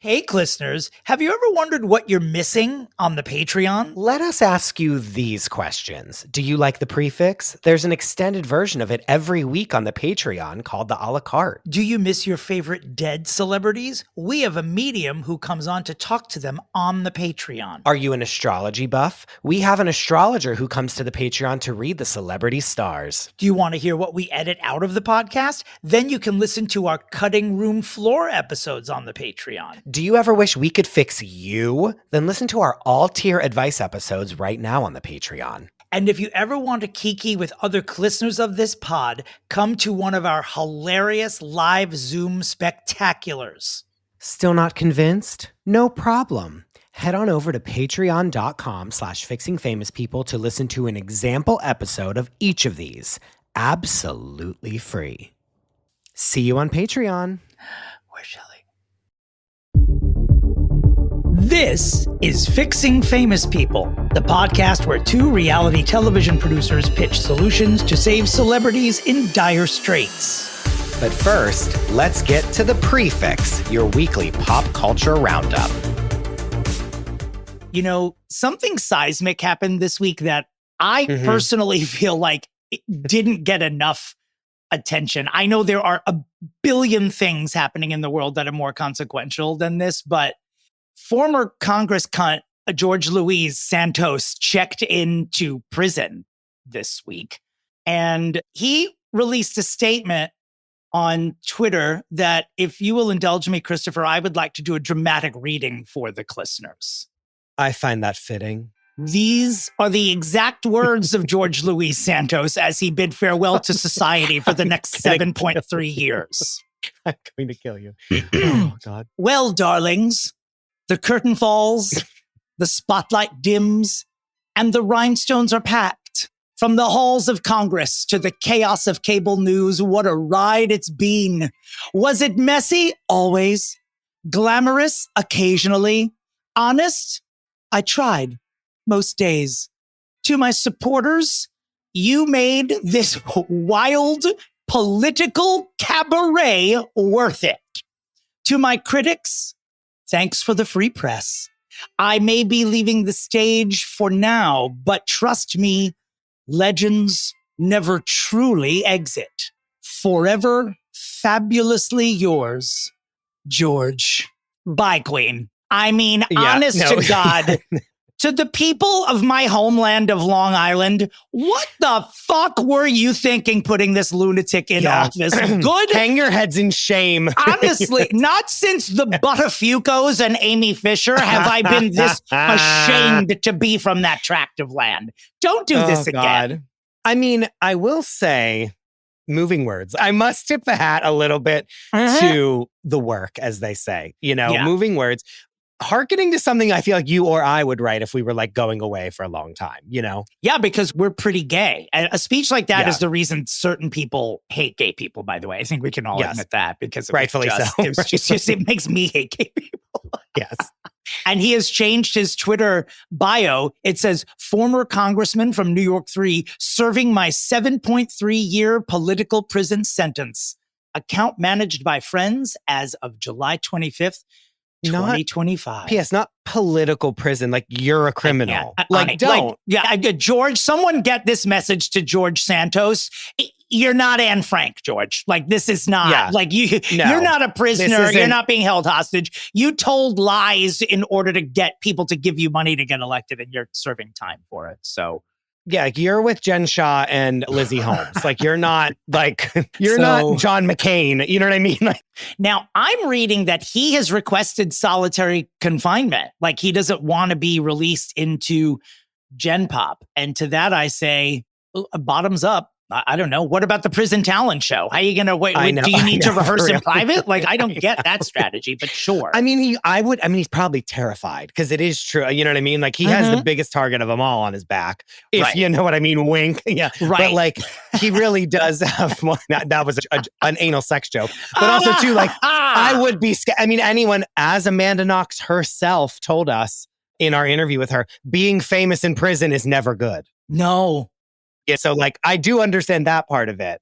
Hey, listeners, have you ever wondered what you're missing on the Patreon? Let us ask you these questions. Do you like the Pre-Fixe? There's an extended version of it every week on the Patreon called the a la carte. Do you miss your favorite dead celebrities? We have a medium who comes on to talk to them on the Patreon. Are you an astrology buff? We have an astrologer who comes to the Patreon to read the celebrity stars. Do you want to hear what we edit out of the podcast? Then you can listen to our cutting room floor episodes on the Patreon. Do you ever wish we could fix you? Then listen to our all-tier advice episodes right now on the Patreon. And if you ever want to kiki with other listeners of this pod, come to one of our hilarious live Zoom spectaculars. Still not convinced? No problem. Head on over to patreon.com/fixingfamouspeople to listen to an example episode of each of these, absolutely free. See you on Patreon. Where's Shelley? This is Fixing Famous People, the podcast where two reality television producers pitch solutions to save celebrities in dire straits. But first, let's get to the Pre-Fixe, your weekly pop culture roundup. You know, something seismic happened this week that I personally feel like it didn't get enough attention. I know there are a billion things happening in the world that are more consequential than this, but former Congress cunt George Luis Santos checked into prison this week, and he released a statement on Twitter that, if you will indulge me, Christopher, I would like to do a dramatic reading for the listeners. I find that fitting. These are the exact words of George Luis Santos as he bid farewell to society for the next 7.3 years. I'm going to kill you. Oh, God. Well, darlings, the curtain falls, the spotlight dims, and the rhinestones are packed. From the halls of Congress to the chaos of cable news, what a ride it's been. Was it messy? Always. Glamorous? Occasionally. Honest? I tried. Most days. To my supporters, you made this wild political cabaret worth it. To my critics, thanks for the free press. I may be leaving the stage for now, but trust me, legends never truly exit. Forever fabulously yours, George. Bye, Queen. I mean, honest to God, to the people of my homeland of Long Island, what the fuck were you thinking putting this lunatic in office? Good. Hang your heads in shame. Honestly, not since the Buttafuocos and Amy Fisher have I been this ashamed to be from that tract of land. Don't do this again. God. I mean, I will say, moving words, I must tip the hat a little bit to the work, as they say, moving words. Hearkening to something I feel like you or I would write if we were like going away for a long time, Yeah, because we're pretty gay. A speech like that is the reason certain people hate gay people, by the way. I think we can all admit that, because rightfully so. It makes me hate gay people. Yes. And he has changed his Twitter bio. It says, former congressman from New York 3 serving my 7.3-year political prison sentence. Account managed by friends as of July 25th. 2025. P.S. Not political prison. Like, you're a criminal. Don't. George, someone get this message to George Santos. You're not Anne Frank, George. Like, this is not you're not a prisoner. You're not being held hostage. You told lies in order to get people to give you money to get elected, and you're serving time for it. So. Yeah, like, you're with Jen Shah and Lizzie Holmes. Like, you're not not John McCain. You know what I mean? Now, I'm reading that he has requested solitary confinement. Like, he doesn't want to be released into Gen Pop. And to that, I say, bottoms up. I don't know. What about the prison talent show? How are you going to wait? Do you need to rehearse in private? Like, I don't get that strategy, but sure. I mean, he's probably terrified, because it is true. You know what I mean? Like, he has the biggest target of them all on his back. If you know what I mean, wink. Yeah. Right. But like, he really does have, that was an anal sex joke. But also too, like, I would be scared. I mean, anyone, as Amanda Knox herself told us in our interview with her, being famous in prison is never good. No. Yeah, so like, I do understand that part of it,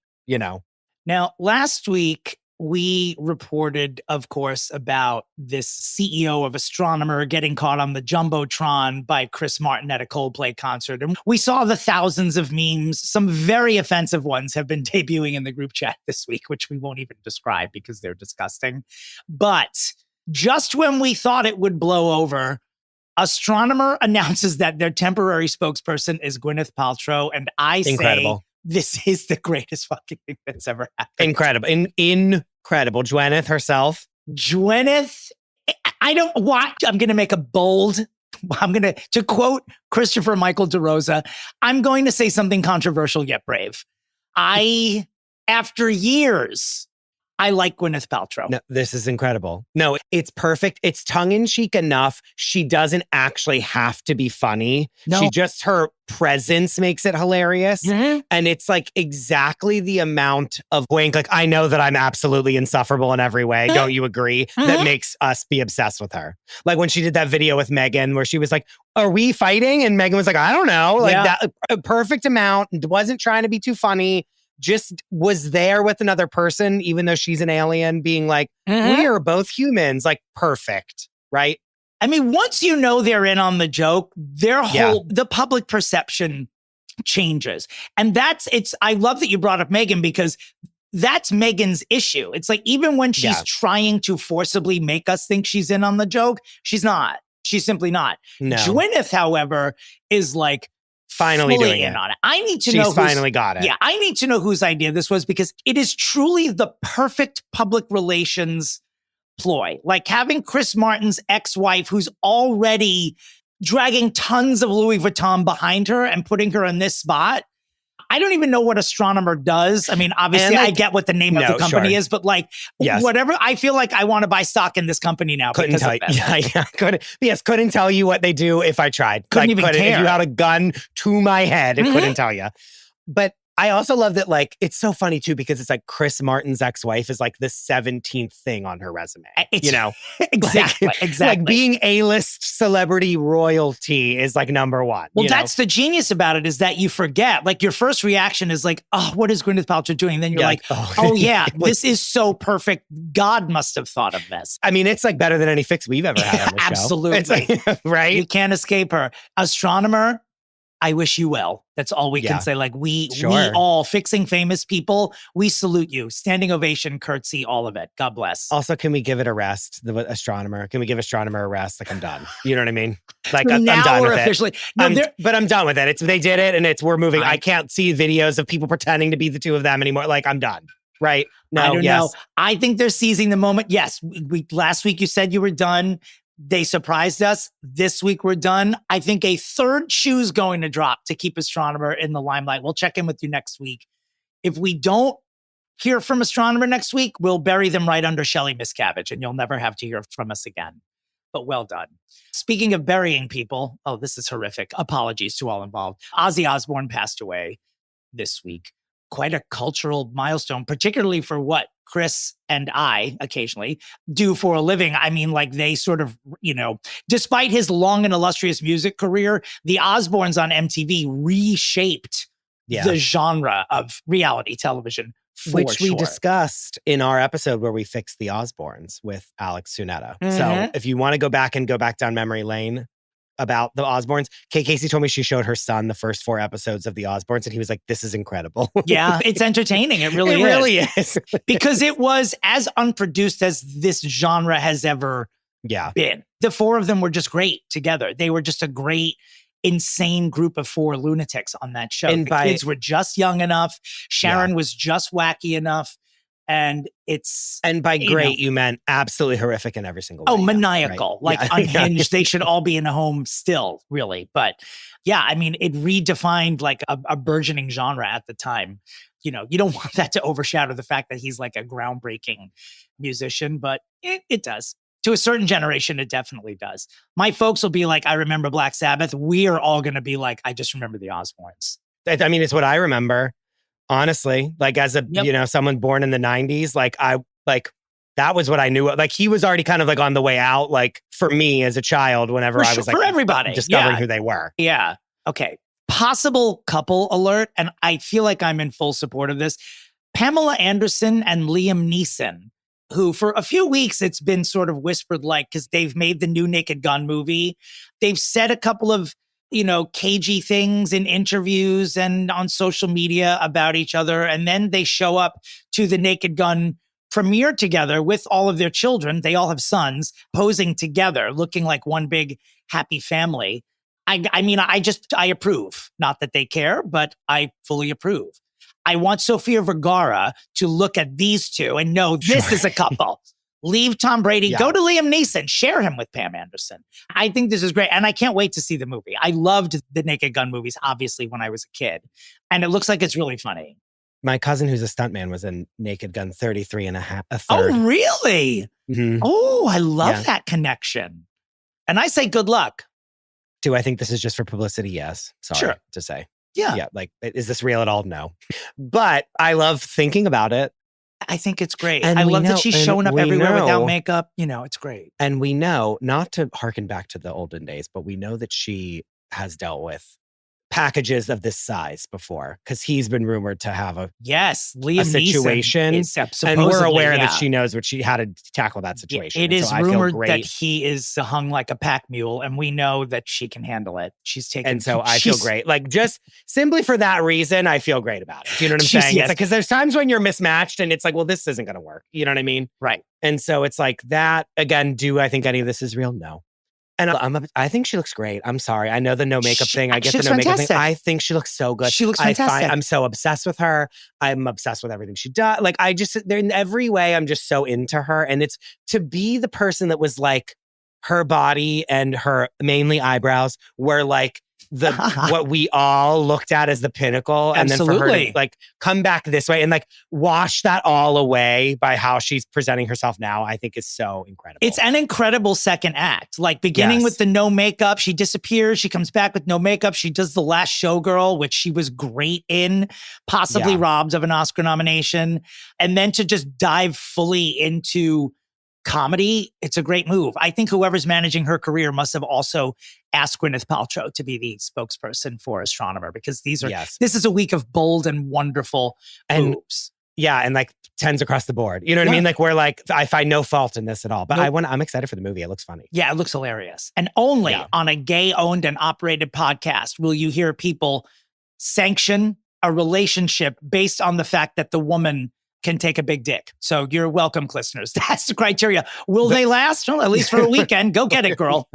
Now, last week, we reported, of course, about this CEO of Astronomer getting caught on the Jumbotron by Chris Martin at a Coldplay concert. And we saw the thousands of memes. Some very offensive ones have been debuting in the group chat this week, which we won't even describe because they're disgusting. But just when we thought it would blow over, Astronomer announces that their temporary spokesperson is Gwyneth Paltrow. And I say, this is the greatest fucking thing that's ever happened. Incredible. Incredible. Gwyneth herself. Gwyneth, I'm going to make a bold, to quote Christopher Michael DeRosa, I'm going to say something controversial yet brave. After years, I like Gwyneth Paltrow. No, this is incredible. No, it's perfect. It's tongue-in-cheek enough. She doesn't actually have to be funny. No. Her presence makes it hilarious. Mm-hmm. And it's like exactly the amount of wink. Like, I know that I'm absolutely insufferable in every way. Mm-hmm. Don't you agree? Mm-hmm. That makes us be obsessed with her. Like when she did that video with Megan where she was like, are we fighting? And Megan was like, I don't know. Like that a perfect amount. Wasn't trying to be too funny. Just was there with another person, even though she's an alien, being like, we are both humans, like perfect, right? I mean, once you know they're in on the joke, the public perception changes. And I love that you brought up Megan because that's Megan's issue. It's like, even when she's trying to forcibly make us think she's in on the joke, she's not. She's simply not. No. Gwyneth, however, is like, finally doing in it. On it. I need to know. She's finally got it. Yeah, I need to know whose idea this was because it is truly the perfect public relations ploy. Like having Chris Martin's ex-wife, who's already dragging tons of Louis Vuitton behind her and putting her in this spot. I don't even know what Astronomer does. I mean, obviously, I get what the name of the company is, but whatever. I feel like I want to buy stock in this company now. Couldn't tell you. Couldn't tell you what they do if I tried. Couldn't even care. If you had a gun to my head, it couldn't tell you. But I also love that, like, it's so funny too, because it's like Chris Martin's ex-wife is like the 17th thing on her resume. Exactly. Like being A-list celebrity royalty is like number one. Well, that's the genius about it is that you forget. Like your first reaction is like, oh, what is Gwyneth Paltrow doing? And then you're like, oh yeah, this is so perfect. God must have thought of this. I mean, it's like better than any fix we've ever had on the show. Absolutely. It's like, right? You can't escape her. Astronomer, I wish you well. That's all we can say. Like we all fixing famous people, we salute you. Standing ovation, curtsy, all of it. God bless. Also, can we give it a rest? The Astronomer. Can we give Astronomer a rest? Like I'm done. You know what I mean? Like I'm done with officially, it. But I'm done with it. They did it and we're moving. I can't see videos of people pretending to be the two of them anymore. Like I'm done. Right? No, I don't know. I think they're seizing the moment. Yes. Last week you said you were done. They surprised us. This week we're done. I think a third shoe's going to drop to keep Astronomer in the limelight. We'll check in with you next week. If we don't hear from Astronomer next week, we'll bury them right under Shelly Miscavige and you'll never have to hear from us again. But well done. Speaking of burying people, this is horrific. Apologies to all involved. Ozzy Osbourne passed away this week. Quite a cultural milestone, particularly for what Chris and I occasionally do for a living. I mean, like they sort of, despite his long and illustrious music career, the Osbournes on MTV reshaped the genre of reality television. Which we discussed in our episode where we fixed the Osbournes with Alex Sunetta. Mm-hmm. So if you want to go back down memory lane about the Osbournes, Kay Casey told me she showed her son the first 4 episodes of the Osbournes and he was like, this is incredible. Yeah, it's entertaining. It really is. Because it was as unproduced as this genre has ever been. The 4 of them were just great together. They were just a great, insane group of 4 lunatics on that show. And the kids were just young enough. Sharon was just wacky enough. And by great, you meant absolutely horrific in every single way. Oh, maniacal, right? Like unhinged. They should all be in a home still, really. But yeah, I mean, it redefined like a burgeoning genre at the time. You don't want that to overshadow the fact that he's like a groundbreaking musician, but it does. To a certain generation, it definitely does. My folks will be like, I remember Black Sabbath. We are all going to be like, I just remember the Osbournes. I mean, it's what I remember. Honestly, like as a, someone born in the 90s, that was what I knew. Like he was already kind of like on the way out, like for me as a child, whenever I was like, for everybody discovering who they were. Yeah. Okay. Possible couple alert. And I feel like I'm in full support of this. Pamela Anderson and Liam Neeson, who for a few weeks it's been sort of whispered like, because they've made the new Naked Gun movie. They've said a couple of, cagey things in interviews and on social media about each other. And then they show up to the Naked Gun premiere together with all of their children. They all have sons posing together, looking like one big happy family. I approve. Not that they care, but I fully approve. I want Sofia Vergara to look at these two and know this is a couple. Leave Tom Brady, go to Liam Neeson, share him with Pam Anderson. I think this is great. And I can't wait to see the movie. I loved the Naked Gun movies, obviously, when I was a kid. And it looks like it's really funny. My cousin, who's a stuntman, was in Naked Gun 33 and a third. Oh, really? Mm-hmm. Oh, I love that connection. And I say good luck. Do I think this is just for publicity? Yes. Sorry to say. Yeah. Yeah. Like, is this real at all? No. But I love thinking about it. I think it's great. And I love that she's showing up everywhere without makeup. It's great. And we know, not to harken back to the olden days, but we know that she has dealt with packages of this size before, because he's been rumored to have a situation, and we're aware that she knows how to tackle that situation. It is rumored that he is hung like a pack mule, and we know that she can handle it. She's taken, and so I feel great. Like, just simply for that reason, I feel great about it. Do you know what I'm saying? It's like, because there's times when you're mismatched, and it's like, well, this isn't going to work. You know what I mean? Right. And so it's like that again. Do I think any of this is real? No. And I think she looks great. I'm sorry. I know the no makeup thing. I get the no makeup thing. I think she looks so good. She looks fantastic. I'm so obsessed with her. I'm obsessed with everything she does. Like, in every way, I'm just so into her. And it's to be the person that was like, her body and her mainly eyebrows were like what we all looked at as the pinnacle. And Absolutely. Then for her to like come back this way and like wash that all away by how she's presenting herself now, I think is so incredible. It's an incredible second act. Like, beginning with the no makeup, she disappears, she comes back with no makeup, she does The Last Showgirl, which she was great in, possibly robbed of an Oscar nomination. And then to just dive fully into comedy, it's a great move. I think whoever's managing her career must have also asked Gwyneth Paltrow to be the spokesperson for Astronomer, because this is a week of bold and wonderful moves. Yeah, and like 10s across the board. You know what I mean? Like, we're like, I find no fault in this at all. But I'm excited for the movie. It looks funny. Yeah, it looks hilarious. And only on a gay-owned and operated podcast will you hear people sanction a relationship based on the fact that the woman can take a big dick. So you're welcome, listeners. That's the criteria. Will they last? Well, at least for a weekend. Go get it, girl.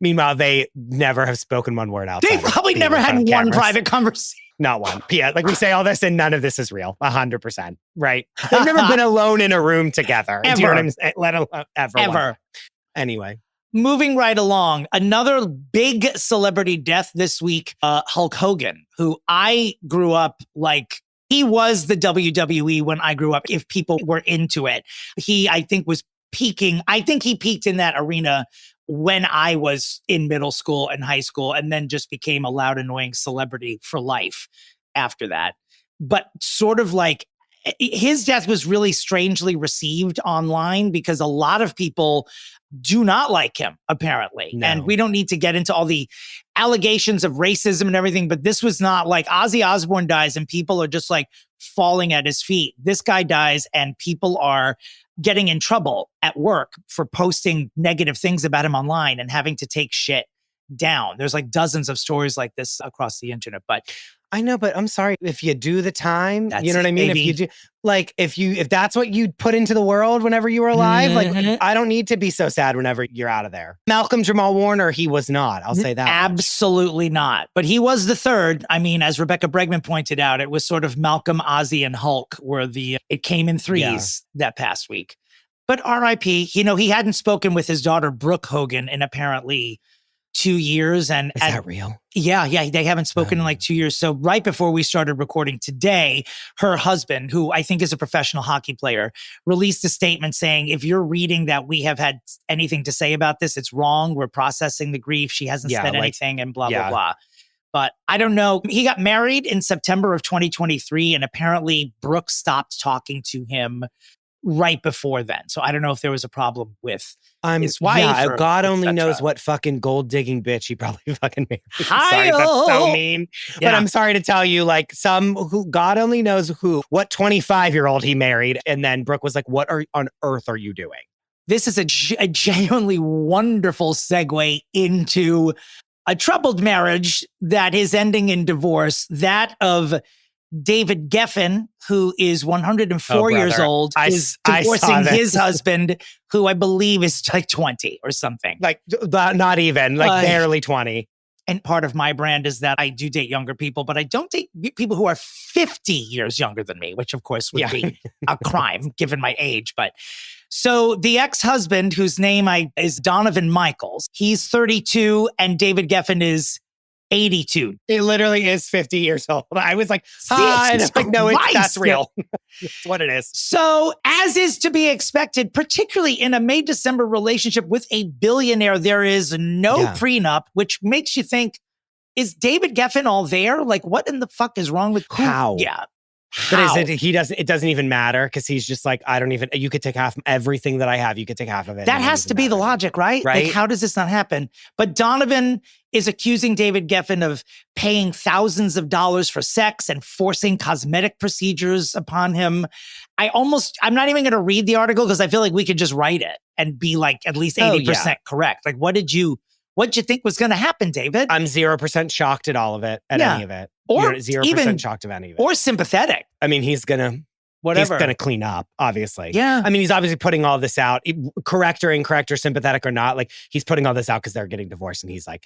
Meanwhile, they never have spoken one word outside. They probably never had one private conversation. Not one. Yeah, like we say all this and none of this is real. 100%. Right? They've never been alone in a room together. Ever. Do you know what I'm saying? Let alone ever. Anyway. Moving right along, another big celebrity death this week, Hulk Hogan, who I grew up like, he was the WWE when I grew up, if people were into it. He, I think, was peaking. I think he peaked in that arena when I was in middle school and high school, and then just became a loud, annoying celebrity for life after that. But sort of like, his death was really strangely received online because a lot of people do not like him, apparently. No. And we don't need to get into all the allegations of racism and everything, but this was not like Ozzy Osbourne dies and people are just like falling at his feet. This guy dies and people are getting in trouble at work for posting negative things about him online and having to take shit down. There's like dozens of stories like this across the internet, but I know, but I'm sorry, if you do the time, you know what I mean? If you do, like, if that's what you put into the world whenever you were alive, like, I don't need to be so sad whenever you're out of there. Malcolm Jamal Warner, he was not. I'll say that. Absolutely not. But he was the third. I mean, as Rebecca Bregman pointed out, it was sort of Malcolm, Ozzy, and Hulk it came in threes that past week. But R.I.P., he hadn't spoken with his daughter, Brooke Hogan, in apparently 2 years. And is that real? Yeah. They haven't spoken in like 2 years. So right before we started recording today, her husband, who I think is a professional hockey player, released a statement saying, if you're reading that we have had anything to say about this, it's wrong. We're processing the grief. She hasn't said anything and blah, blah, blah. But I don't know. He got married in September of 2023. And apparently Brooke stopped talking to him right before then. So I don't know if there was a problem with his wife. Yeah, God only etc. knows what fucking gold digging bitch he probably fucking married. Sorry, that's so mean. Yeah. But I'm sorry to tell you, like God only knows what 25-year-old he married. And then Brooke was like, what on earth are you doing? This is a genuinely wonderful segue into a troubled marriage that is ending in divorce, that of David Geffen, who is 104 years old, is divorcing his husband, who I believe is like 20 or something. Like, not even, like barely 20. And part of my brand is that I do date younger people, but I don't date people who are 50 years younger than me, which of course would be a crime given my age. But so the ex-husband, whose name is Donovan Michaels, he's 32 and David Geffen is 82. It literally is 50 years old. I was like, and I'm like, no, that's real. That's what it is. So, as is to be expected, particularly in a May-December relationship with a billionaire, there is no prenup, which makes you think, is David Geffen all there? Like, what in the fuck is wrong with how? Yeah. But it doesn't even matter because he's just like, you could take half everything that I have. You could take half of it. That has to be the logic, right? Like, how does this not happen? But Donovan is accusing David Geffen of paying thousands of dollars for sex and forcing cosmetic procedures upon him. I'm not even going to read the article because I feel like we could just write it and be like at least 80% correct. Like, what'd you think was going to happen, David? I'm 0% shocked at all of it, at any of it. Or 0% shocked of any of it. Or sympathetic. I mean, he's going to clean up, obviously. Yeah. I mean, he's obviously putting all this out, correct or incorrect or sympathetic or not. Like, he's putting all this out because they're getting divorced. And he's like,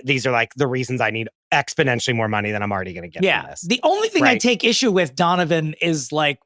these are like the reasons I need exponentially more money than I'm already going to get from this. The only thing I take issue with, Donovan, is like,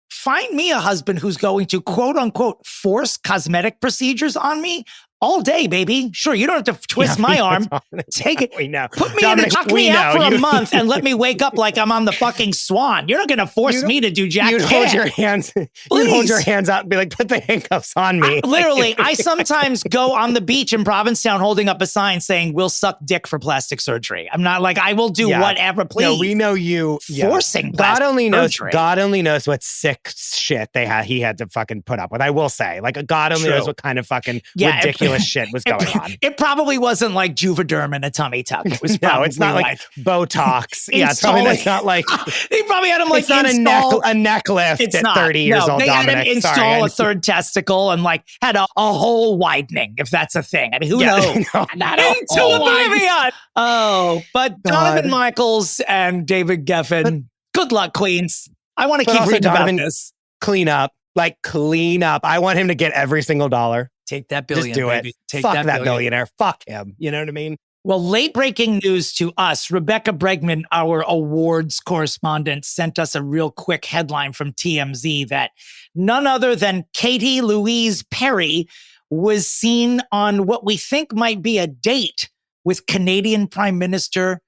find me a husband who's going to quote unquote force cosmetic procedures on me all day, baby. Sure, you don't have to twist my arm. Take it. We know. Put me in and tuck me out for a month and let me wake up like I'm on the fucking Swan. You're not going to force me to do jack shit. Hold your hands. You'd hold your hands out and be like, put the handcuffs on me. Literally, I sometimes go on the beach in Provincetown holding up a sign saying, we'll suck dick for plastic surgery. I'm not like, I will do whatever, please. No, we know you. Forcing plastic surgery. God only knows what sick shit he had to fucking put up with. I will say, like, God only knows what kind of fucking ridiculous shit was going on. It probably wasn't like Juvederm and a tummy tuck. It was no, it's not like Botox. It's not like they probably had him like it's not a neck lift at 30 years old. They Dominic. had him install a third testicle and like had a whole widening, if that's a thing. I mean, who knows? Not into oblivion. Oh, but Donovan Michaels and David Geffen. Good luck, Queens. I want to keep reading about this. Clean up. I want him to get every single dollar. Take that billion. Just do baby. it. Fuck that billionaire. Fuck him. You know what I mean? Well, late breaking news to us. Rebecca Bregman, our awards correspondent, sent us a real quick headline from TMZ that none other than Katie Louise Perry was seen on what we think might be a date with Canadian Prime Minister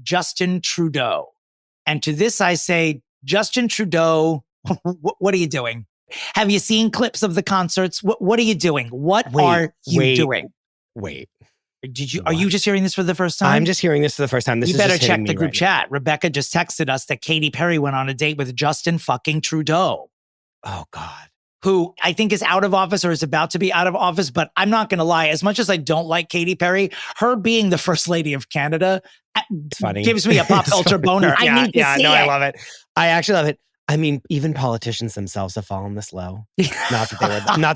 Justin Trudeau. And to this I say, Justin Trudeau, what are you doing? Have you seen clips of the concerts? What are you doing? What are you doing? Wait. Are you just hearing this for the first time? I'm just hearing this for the first time. You better check the group chat. Rebecca just texted us that Katy Perry went on a date with Justin fucking Trudeau. Oh, God. Who I think is out of office or is about to be out of office. But I'm not going to lie. As much as I don't like Katy Perry, her being the first lady of Canada funny. Gives me a pop culture boner. I need to see it. I love it. I actually love it. I mean, even politicians themselves have fallen this low. Not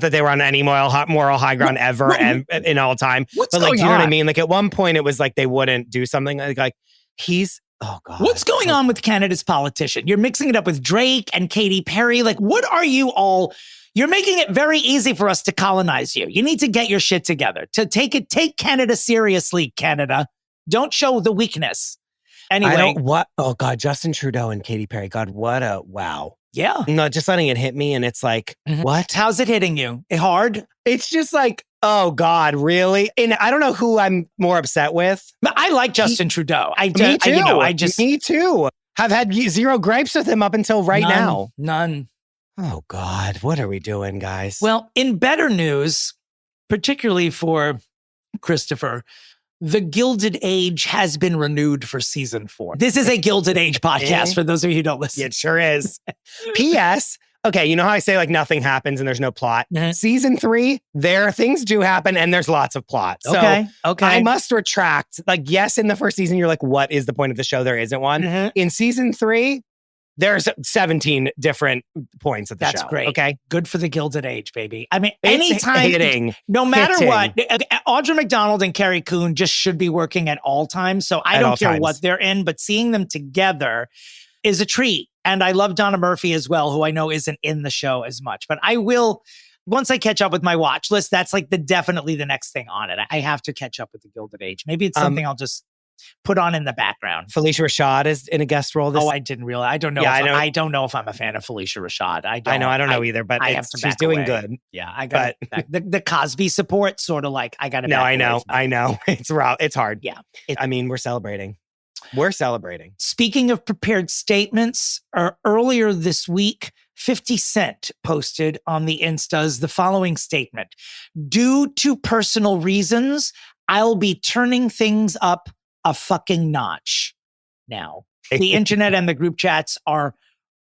that they were on any moral high ground ever and in all time. What's but like, going do you know on? what I mean? Like at one point, it was like they wouldn't do something like he's. Oh God. What's going on with Canada's politician? You're mixing it up with Drake and Katy Perry. Like, what are you all? You're making it very easy for us to colonize you. You need to get your shit together. To take Canada seriously, Canada. Don't show the weakness. Anyway, oh God, Justin Trudeau and Katy Perry. God, what a wow. Yeah. No, just letting it hit me and it's like, what? How's it hitting you? Hard? It's just like, oh God, really? And I don't know who I'm more upset with. I like Justin Trudeau. Me too. Me too. Have had zero gripes with him up until now. None. Oh God, what are we doing, guys? Well, in better news, particularly for Christopher, The Gilded Age has been renewed for season 4. This is a Gilded Age podcast for those of you who don't listen. It sure is. P.S. okay, you know how I say like nothing happens and there's no plot? Season 3, things do happen and there's lots of plot. So okay. I must retract. Like, yes, in the first season, you're like, what is the point of the show? There isn't one. In season 3, there's 17 different points of the show. That's great. Okay. Good for the Gilded Age, baby. I mean, It's anytime, hitting. no matter what, Audra McDonald and Carrie Coon just should be working at all times. So I don't care what they're in, but seeing them together is a treat. And I love Donna Murphy as well, who I know isn't in the show as much. But I will, once I catch up with my watch list, that's like definitely the next thing on it. I have to catch up with the Gilded Age. Maybe it's something I'll just put on in the background. Felicia Rashad is in a guest role. I didn't realize. I don't know. I don't know if I'm a fan of Felicia Rashad. I don't know either, but she's doing good. Yeah, I got the Cosby support, sort of like I got to. No, I know. It's raw. It's hard. Yeah. We're celebrating. Speaking of prepared statements, earlier this week, 50 Cent posted on the Instas the following statement: "Due to personal reasons, I'll be turning things up a fucking notch now." The internet and the group chats are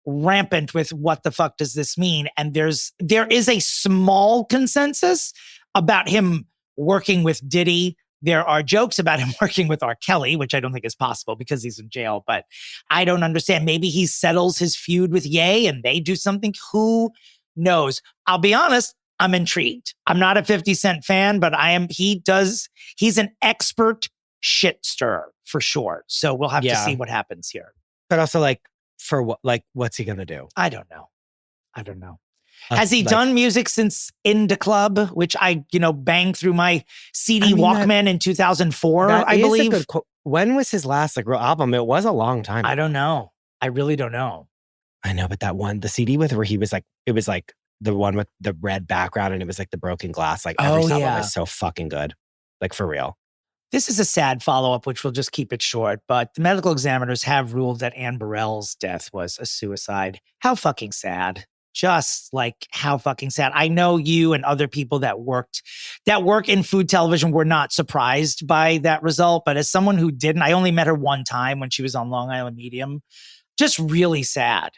rampant with what the fuck does this mean? And there is a small consensus about him working with Diddy. There are jokes about him working with R. Kelly, which I don't think is possible because he's in jail, but I don't understand. Maybe he settles his feud with Ye and they do something. Who knows? I'll be honest, I'm intrigued. I'm not a 50 Cent fan, but he's an expert shit stirrer for sure. So we'll have to see what happens here. But also for what, what's he going to do? I don't know. Has he done music since Indie Club, which I, banged through my CD Walkman in 2004, I believe? When was his last real album? It was a long time ago. I don't know. I really don't know. I know, but that one, the CD with where he was it was the one with the red background and it was the broken glass. Every song was so fucking good. For real. This is a sad follow-up, which we'll just keep it short, but the medical examiners have ruled that Anne Burrell's death was a suicide. How fucking sad. Just how fucking sad. I know you and other people that work in food television were not surprised by that result, but as someone who didn't, I only met her one time when she was on Long Island Medium. Just really sad.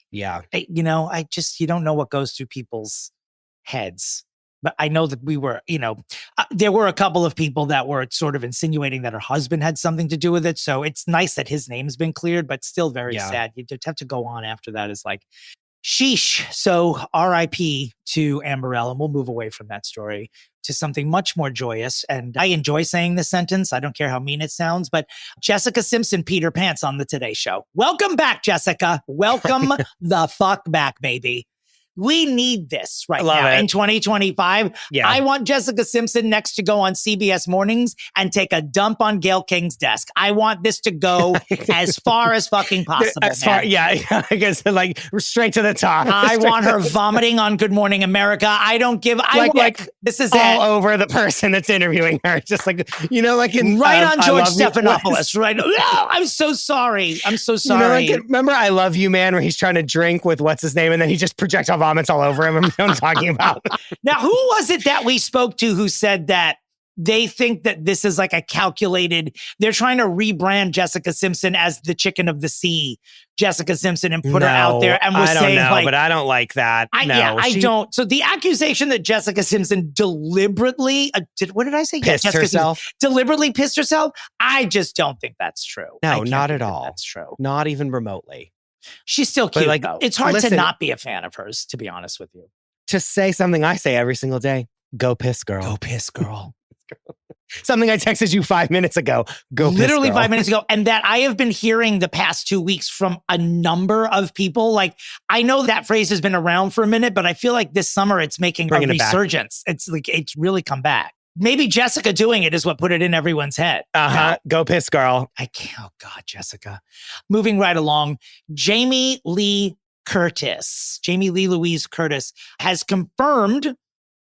Yeah. You don't know what goes through people's heads. But I know that we were, there were a couple of people that were sort of insinuating that her husband had something to do with it. So it's nice that his name's been cleared, but still very sad. You just have to go on after that. It's sheesh. So RIP to Anne Burrell, and we'll move away from that story to something much more joyous. And I enjoy saying this sentence. I don't care how mean it sounds, but Jessica Simpson, Peter Pants on the Today Show. Welcome back, Jessica. Welcome the fuck back, baby. We need this right now in 2025. Yeah. I want Jessica Simpson next to go on CBS Mornings and take a dump on Gayle King's desk. I want this to go as far as fucking possible. I guess straight to the top. I want her vomiting on Good Morning America. I don't give. This is all over the person that's interviewing her. Just on George Stephanopoulos. Right? No, I'm so sorry. Remember I Love You Man, where he's trying to drink with what's his name, and then he just projectile vomits all over him. I'm talking about. Now, who was it that we spoke to who said that they think that this is a calculated, they're trying to rebrand Jessica Simpson as the chicken of the sea, Jessica Simpson, and put her out there. And we're saying but I don't like that. I don't. So the accusation that Jessica Simpson deliberately, what did I say? Pissed herself. Deliberately pissed herself. I just don't think that's true. No, not at all. That's true. Not even remotely. She's still cute, though. It's hard to not be a fan of hers, to be honest with you. To say something I say every single day, go piss, girl. Go piss, girl. Something I texted you 5 minutes ago. Go piss, literally girl. 5 minutes ago. And that I have been hearing the past 2 weeks from a number of people. I know that phrase has been around for a minute, but I feel like this summer it's making a resurgence. It's it's really come back. Maybe Jessica doing it is what put it in everyone's head. Go piss, girl. I can't. Oh, God, Jessica. Moving right along. Jamie Lee Louise Curtis has confirmed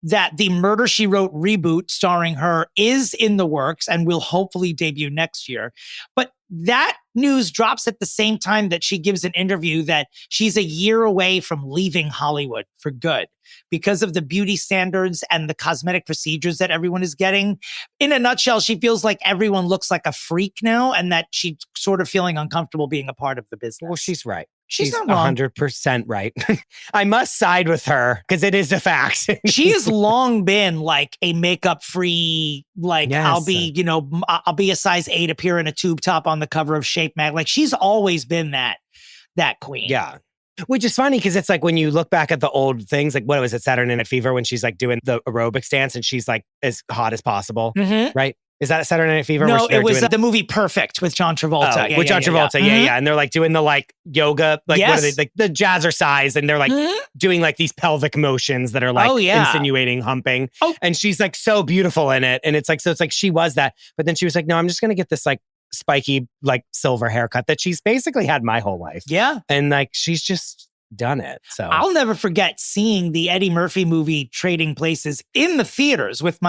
that the Murder, She Wrote reboot starring her is in the works and will hopefully debut next year. But that news drops at the same time that she gives an interview that she's a year away from leaving Hollywood for good because of the beauty standards and the cosmetic procedures that everyone is getting. In a nutshell, she feels like everyone looks like a freak now and that she's sort of feeling uncomfortable being a part of the business. Well, she's right. She's not wrong. 100% right. I must side with her because it is a fact. She has long been like a makeup-free, like, yes. I'll be a size 8, appear in a tube top on the cover of Shape Mag. Like, she's always been that queen. Yeah. Which is funny because it's like when you look back at the old things, like what was it, Saturday Night Fever, when she's like doing the aerobics dance and she's like as hot as possible, right? Is that Saturday Night Fever? No, it was the movie Perfect with John Travolta. With John Travolta, yeah. And they're like doing the like yoga, like what are they, like the jazzercise, and they're like doing like these pelvic motions that are like insinuating humping. Oh. And she's like so beautiful in it. And it's like, so it's like she was that. But then she was like, no, I'm just going to get this like spiky, like silver haircut that she's basically had my whole life. Yeah. And like, she's just done it. So I'll never forget seeing the Eddie Murphy movie Trading Places in the theater with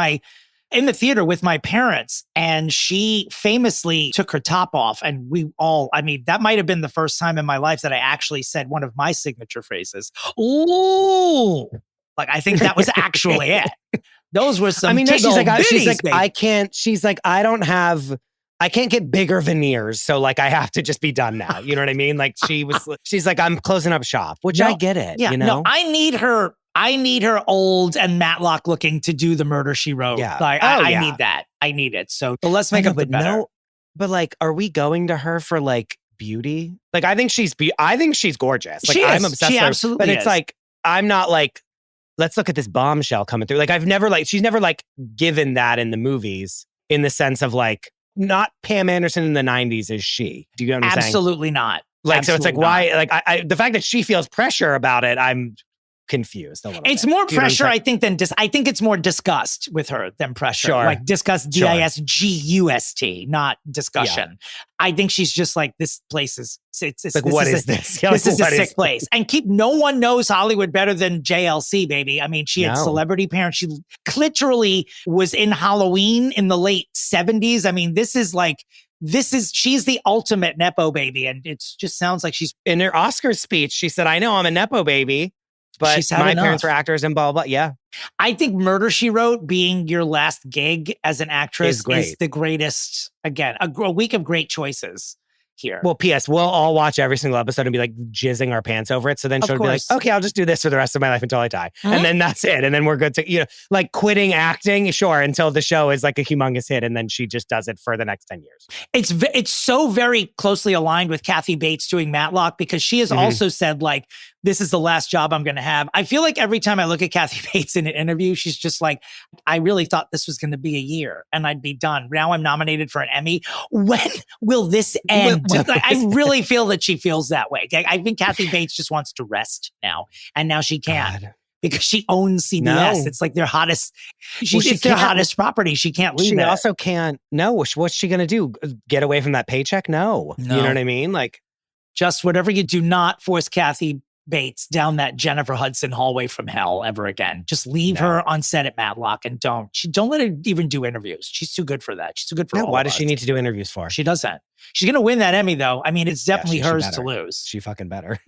my parents, and she famously took her top off, and that might have been the first time in my life that I actually said one of my signature phrases. Ooh, like I think that was actually it. Those were some. She's like, I can't get bigger veneers, so like I have to just be done now. You know what I mean? Like she's like, I'm closing up shop, which I get it. Yeah, you know? No, I need her old and Matlock looking to do the Murder, She Wrote. Yeah. Like, I need that. I need it. So let's make up the better. No, but like, are we going to her for like beauty? Like, I think she's gorgeous. Like, I'm obsessed with her. Absolutely But it's like, I'm not like, let's look at this bombshell coming through. Like, she's never like given that in the movies in the sense of like, not Pam Anderson in the 90s is she. Do you know what I'm saying? Absolutely not. Like, absolutely so it's like, why? Like, I the fact that she feels pressure about it, I'm confused a little bit. It's more pressure, I think, than I think it's more disgust with her than pressure. Sure. Like disgust, DISGUST, not discussion. Yeah. I think she's just like, this place is like, what is this? This is a sick place. And no one knows Hollywood better than JLC, baby. I mean, she had celebrity parents. She literally was in Halloween in the late 70s. I mean, she's the ultimate Nepo baby. And it just sounds like she's... In her Oscar speech, she said, I know I'm a Nepo baby, but my parents were actors and blah, blah, blah. Yeah. I think Murder, She Wrote being your last gig as an actress is the greatest, again, a week of great choices here. Well, P.S. We'll all watch every single episode and be like jizzing our pants over it. So then she'll be like, okay, I'll just do this for the rest of my life until I die. Mm-hmm. And then that's it. And then we're good to, like quitting acting, sure, until the show is like a humongous hit. And then she just does it for the next 10 years. It's so very closely aligned with Kathy Bates doing Matlock, because she has also said like, this is the last job I'm going to have. I feel like every time I look at Kathy Bates in an interview, she's just like, I really thought this was going to be a year and I'd be done. Now I'm nominated for an Emmy. When will this end? I really feel that she feels that way. I think Kathy Bates just wants to rest now. And now she can. God. Because she owns CBS. No. It's like their hottest, it's their hottest property. She can't leave it. She also can't, what's she going to do? Get away from that paycheck? No. You know what I mean? Like, just whatever you do, not force Kathy Bates down that Jennifer Hudson hallway from hell ever again. Just leave her on set at Matlock and don't let her even do interviews. She's too good for that. She's too good for all Why of does us. she need to do interviews for? She doesn't. She's going to win that Emmy though. I mean, it's definitely hers to lose. She fucking better.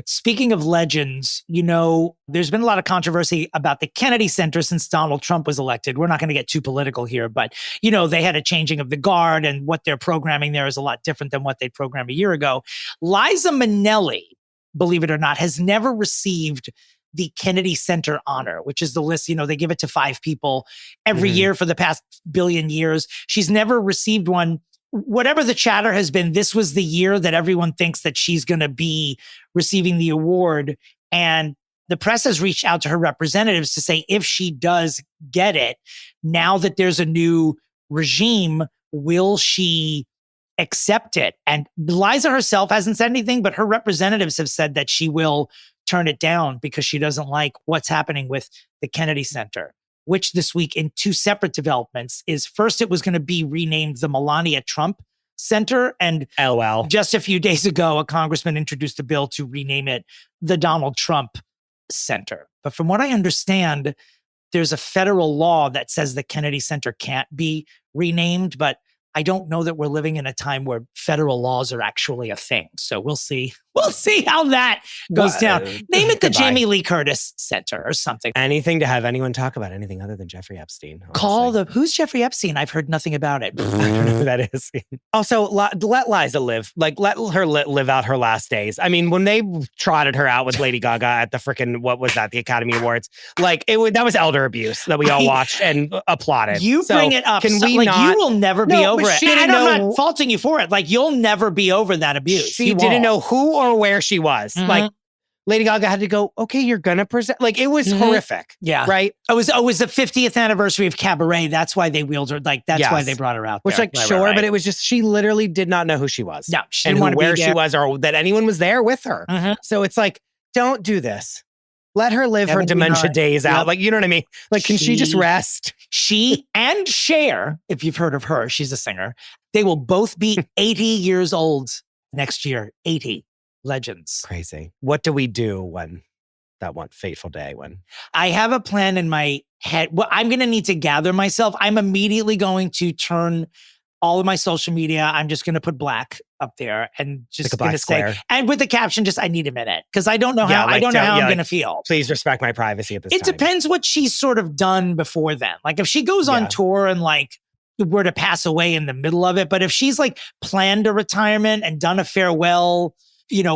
Speaking of legends, there's been a lot of controversy about the Kennedy Center since Donald Trump was elected. We're not going to get too political here, but they had a changing of the guard, and what they're programming there is a lot different than what they programmed a year ago. Liza Minnelli, believe it or not, has never received the Kennedy Center honor, which is the list, they give it to 5 people every year for the past billion years. She's never received one. Whatever the chatter has been, this was the year that everyone thinks that she's going to be receiving the award. And the press has reached out to her representatives to say, if she does get it, now that there's a new regime, will she accept it? And Liza herself hasn't said anything, but her representatives have said that she will turn it down because she doesn't like what's happening with the Kennedy Center, which this week in 2 separate developments is, first it was going to be renamed the Melania Trump Center. And just a few days ago, a congressman introduced a bill to rename it the Donald Trump Center. But from what I understand, there's a federal law that says the Kennedy Center can't be renamed, but I don't know that we're living in a time where federal laws are actually a thing. So we'll see. We'll see how that goes down. Name it the Jamie Lee Curtis Center or something. Anything to have anyone talk about anything other than Jeffrey Epstein. Honestly. Who's Jeffrey Epstein? I've heard nothing about it. I don't know who that is. Also, let Liza live. Like, let her live out her last days. I mean, when they trotted her out with Lady Gaga at the freaking, what was that? The Academy Awards. Like, that was elder abuse that we all watched and applauded. You bring it up. Can we not? You will never be over it. And I'm not faulting you for it. Like, you'll never be over that abuse. She didn't know who or where she was. Mm-hmm. Like, Lady Gaga had to go, okay, you're going to present. Like, it was horrific. Yeah. Right? It was the 50th anniversary of Cabaret. That's why they wheeled her. Like, that's why they brought her out there. Which, but it was just, she literally did not know who she was. No, she didn't want to be where she was or that anyone was there with her. Mm-hmm. So it's like, don't do this. Let her live her dementia days out. Like, you know what I mean? Like, can she just rest? She and Cher, if you've heard of her, she's a singer. They will both be 80 years old next year. 80. Legends. Crazy. What do we do when that one fateful day when? I have a plan in my head. Well, I'm going to need to gather myself. I'm immediately going to turn all of my social media. I'm just going to put black up there and just going to say, and with the caption, just, I need a minute. Cause I don't know how, I'm going to feel. Please respect my privacy at this time. It depends what she's sort of done before then. Like if she goes on tour and like were to pass away in the middle of it, but if she's like planned a retirement and done a farewell,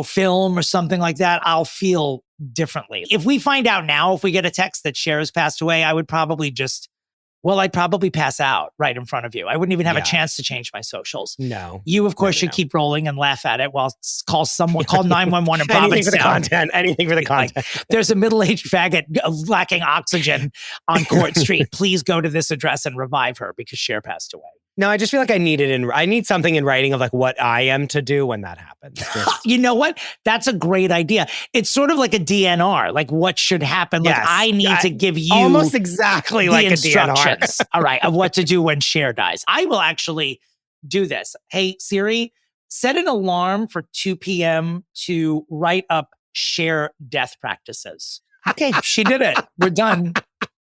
film or something like that, I'll feel differently. If we find out now, if we get a text that Cher has passed away, I would probably I'd probably pass out right in front of you. I wouldn't even have a chance to change my socials. No. You, of course, should keep rolling and laugh at it while call 911 in Provincetown. Anything for the content. Like, there's a middle-aged faggot lacking oxygen on Court Street. Please go to this address and revive her because Cher passed away. No, I just feel like I need something in writing of like what I am to do when that happens. You know what? That's a great idea. It's sort of like a DNR, like what should happen. Like I need to give you almost exactly like a DNR. All right, of what to do when Cher dies. I will actually do this. Hey, Siri, set an alarm for 2 p.m. to write up Cher death practices. Okay, she did it. We're done.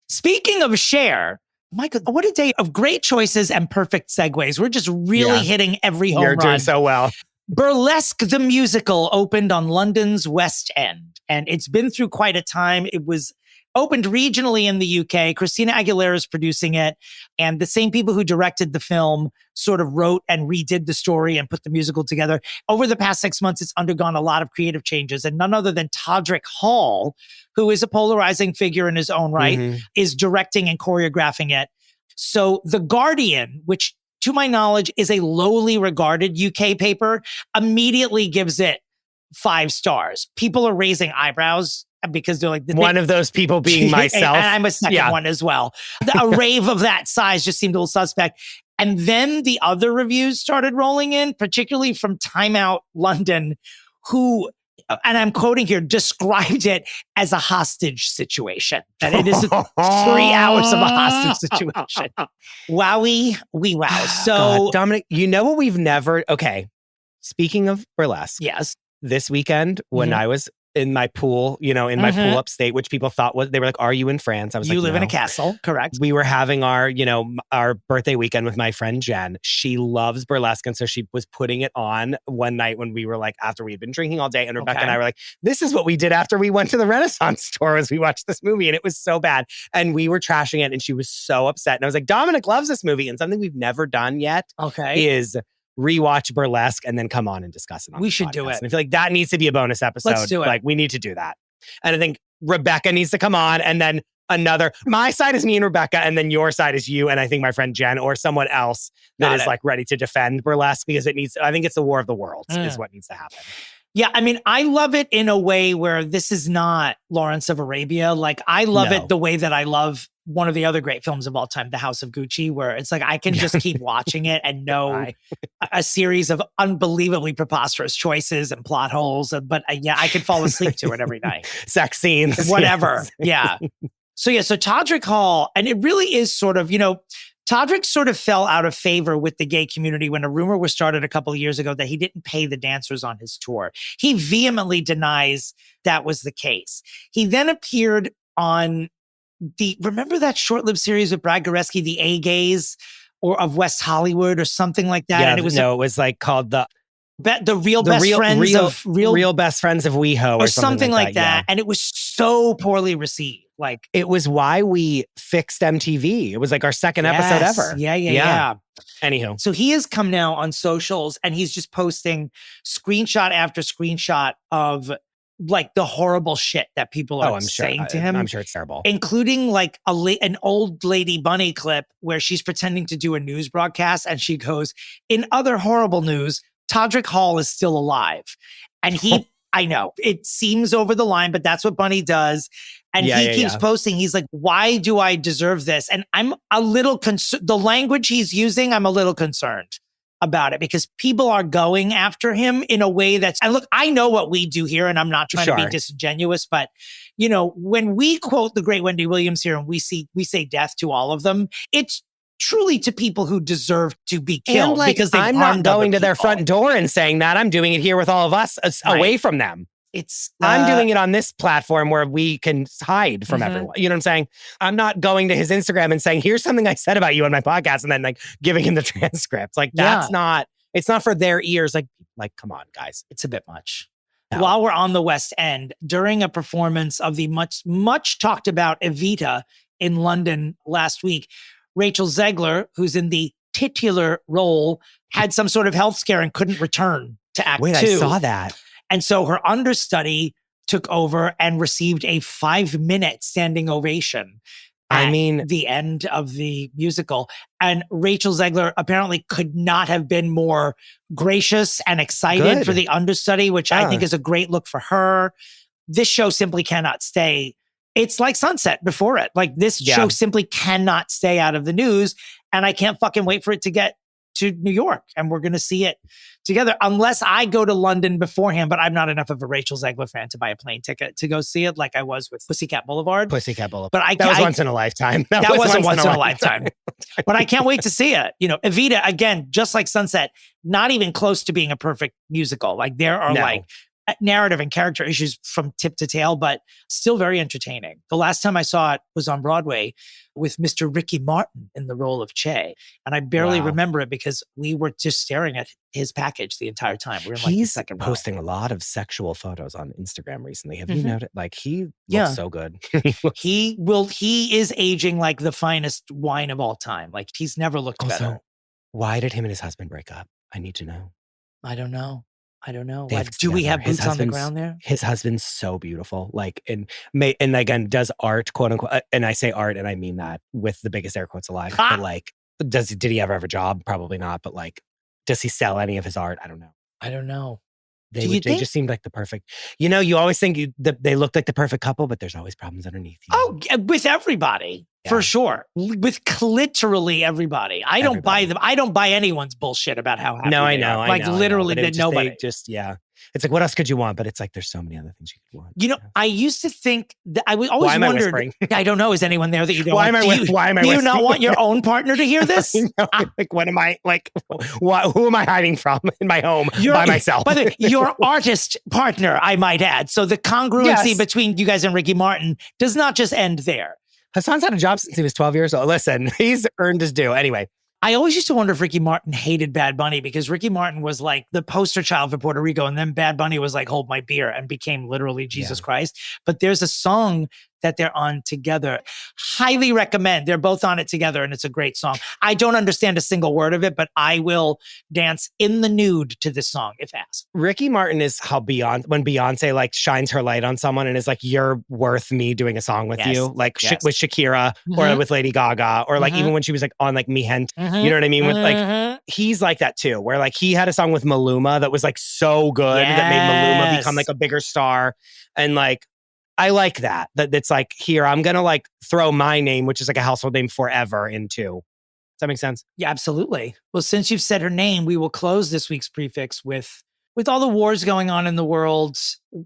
Speaking of Cher, Michael, what a day of great choices and perfect segues. We're just really hitting every home run. You're doing so well. Burlesque the Musical opened on London's West End, and it's been through quite a time. It was opened regionally in the UK. Christina Aguilera is producing it, and the same people who directed the film sort of wrote and redid the story and put the musical together. Over the past 6 months, it's undergone a lot of creative changes, and none other than Todrick Hall, who is a polarizing figure in his own right, is directing and choreographing it. So The Guardian, which to my knowledge is a lowly regarded UK paper, immediately gives it 5 stars. People are raising eyebrows because they're like... One of those people being myself. And I'm a second one as well. A rave of that size just seemed a little suspect. And then the other reviews started rolling in, particularly from Time Out London, who... and I'm quoting here, described it as a hostage situation. That it is 3 hours of a hostage situation. Wowie, wee wow. So, God, Dominic, you know what we've never... Okay, speaking of burlesque. Yes. This weekend, when I was in my pool, in my pool upstate, which people thought they were like, are you in France? I was like, you live in a castle, correct? We were having our birthday weekend with my friend Jen. She loves burlesque. And so she was putting it on one night when we were like, after we had been drinking all day. And Rebecca and I were like, this is what we did after we went to the Renaissance store as we watched this movie. And it was so bad. And we were trashing it. And she was so upset. And I was like, Dominic loves this movie. And something we've never done yet is rewatch burlesque and then come on and discuss it on we should do it. And I feel like that needs to be a bonus episode. Let's do it. Like we need to do that. And I think Rebecca needs to come on and then my side is me and Rebecca and then your side is you and I think my friend Jen or someone else that is like ready to defend burlesque because I think it's the war of the worlds is what needs to happen. Yeah, I mean, I love it in a way where this is not Lawrence of Arabia. Like, I love it the way that I love one of the other great films of all time, The House of Gucci, where it's like I can just keep watching it and know a series of unbelievably preposterous choices and plot holes. But I could fall asleep to it every night. Sex scenes. Whatever. Yeah. So Todrick Hall, and it really is sort of, Todrick sort of fell out of favor with the gay community when a rumor was started a couple of years ago that he didn't pay the dancers on his tour. He vehemently denies that was the case. He then appeared on remember that short-lived series with Brad Goreski, The A-Gays, or of West Hollywood or something like that. Yeah, and it was it was like called the real best friends of WeHo or something like that. Yeah. And it was so poorly received. Like, it was why we fixed MTV. It was like our second episode ever. Yeah. Anywho. So he has come now on socials and he's just posting screenshot after screenshot of like the horrible shit that people are saying to him. I'm sure it's terrible. Including like an old lady bunny clip where she's pretending to do a news broadcast and she goes, in other horrible news, Todrick Hall is still alive. And he, I know, it seems over the line, but that's what Bunny does. And he keeps posting. He's like, why do I deserve this? And I'm a little concerned. The language he's using, I'm a little concerned about it because people are going after him in a way that's, and look, I know what we do here and I'm not trying to be disingenuous, but you know, when we quote the great Wendy Williams here and we say death to all of them, it's truly to people who deserve to be killed because they've harmed other people. I'm not going to their front door and saying that. I'm doing it here with all of us away from them. I'm doing it on this platform where we can hide from everyone. You know what I'm saying? I'm not going to his Instagram and saying, here's something I said about you on my podcast and then like giving him the transcript. Like that's not, it's not for their ears. Like, come on, guys. It's a bit much. No. While we're on the West End, during a performance of the much talked about Evita in London last week, Rachel Zegler, who's in the titular role, had some sort of health scare and couldn't return to Act 2. Wait, I saw that. And so her understudy took over and received a 5-minute standing ovation. The end of the musical. And Rachel Zegler apparently could not have been more gracious and excited for the understudy, which I think is a great look for her. This show simply cannot stay. It's like Sunset before it. Like this show simply cannot stay out of the news. And I can't fucking wait for it to get to New York. And we're going to see it together unless I go to London beforehand. But I'm not enough of a Rachel Zegler fan to buy a plane ticket to go see it like I was with Pussycat Boulevard. But that was once in a lifetime. That wasn't once in a lifetime. But I can't wait to see it. You know, Evita, again, just like Sunset, not even close to being a perfect musical. Like there are like narrative and character issues from tip to tail, but still very entertaining. The last time I saw it was on Broadway with Mr. Ricky Martin in the role of Che. And I barely remember it because we were just staring at his package the entire time. We were in like the second row. Posting a lot of sexual photos on Instagram recently. Have you noticed? Like he looks so good. He is aging like the finest wine of all time. Like he's never looked better. Why did him and his husband break up? I need to know. I don't know. Do we have boots on the ground there? His husband's so beautiful. Like, and again, does art, quote unquote. And I say art, and I mean that with the biggest air quotes alive. But like, did he ever have a job? Probably not. But like, does he sell any of his art? I don't know. They just seemed like the perfect, you always think that they look like the perfect couple, but there's always problems underneath. Oh, with everybody, for sure. With literally everybody. I don't buy them. I don't buy anyone's bullshit about how happy I know. Like literally that nobody. It's like, what else could you want? But it's like, there's so many other things you could want. I used to think that I always wondered. I don't know. Is anyone there that you don't? Why am I do you not want your own partner to hear this? Like, what am I like? Who am I hiding from in my home by myself? By the way, your artist partner, I might add. So the congruency between you guys and Ricky Martin does not just end there. Hassan's had a job since he was 12 years old. Listen, he's earned his due. Anyway. I always used to wonder if Ricky Martin hated Bad Bunny because Ricky Martin was like the poster child for Puerto Rico. And then Bad Bunny was like, hold my beer and became literally Jesus Christ. But there's a song that they're on together. Highly recommend. They're both on it together and it's a great song. I don't understand a single word of it, but I will dance in the nude to this song if asked. Ricky Martin is how when Beyonce like shines her light on someone and is like, you're worth me doing a song with you. Like with Shakira or with Lady Gaga or like even when she was like on like Me Hent, you know what I mean? With like, he's like that too, where like he had a song with Maluma that was like so good that made Maluma become like a bigger star. And like, I like that it's like, here, I'm going to like throw my name, which is like a household name forever into. Does that make sense? Yeah, absolutely. Well, since you've said her name, we will close this week's Pre-Fixe with all the wars going on in the world.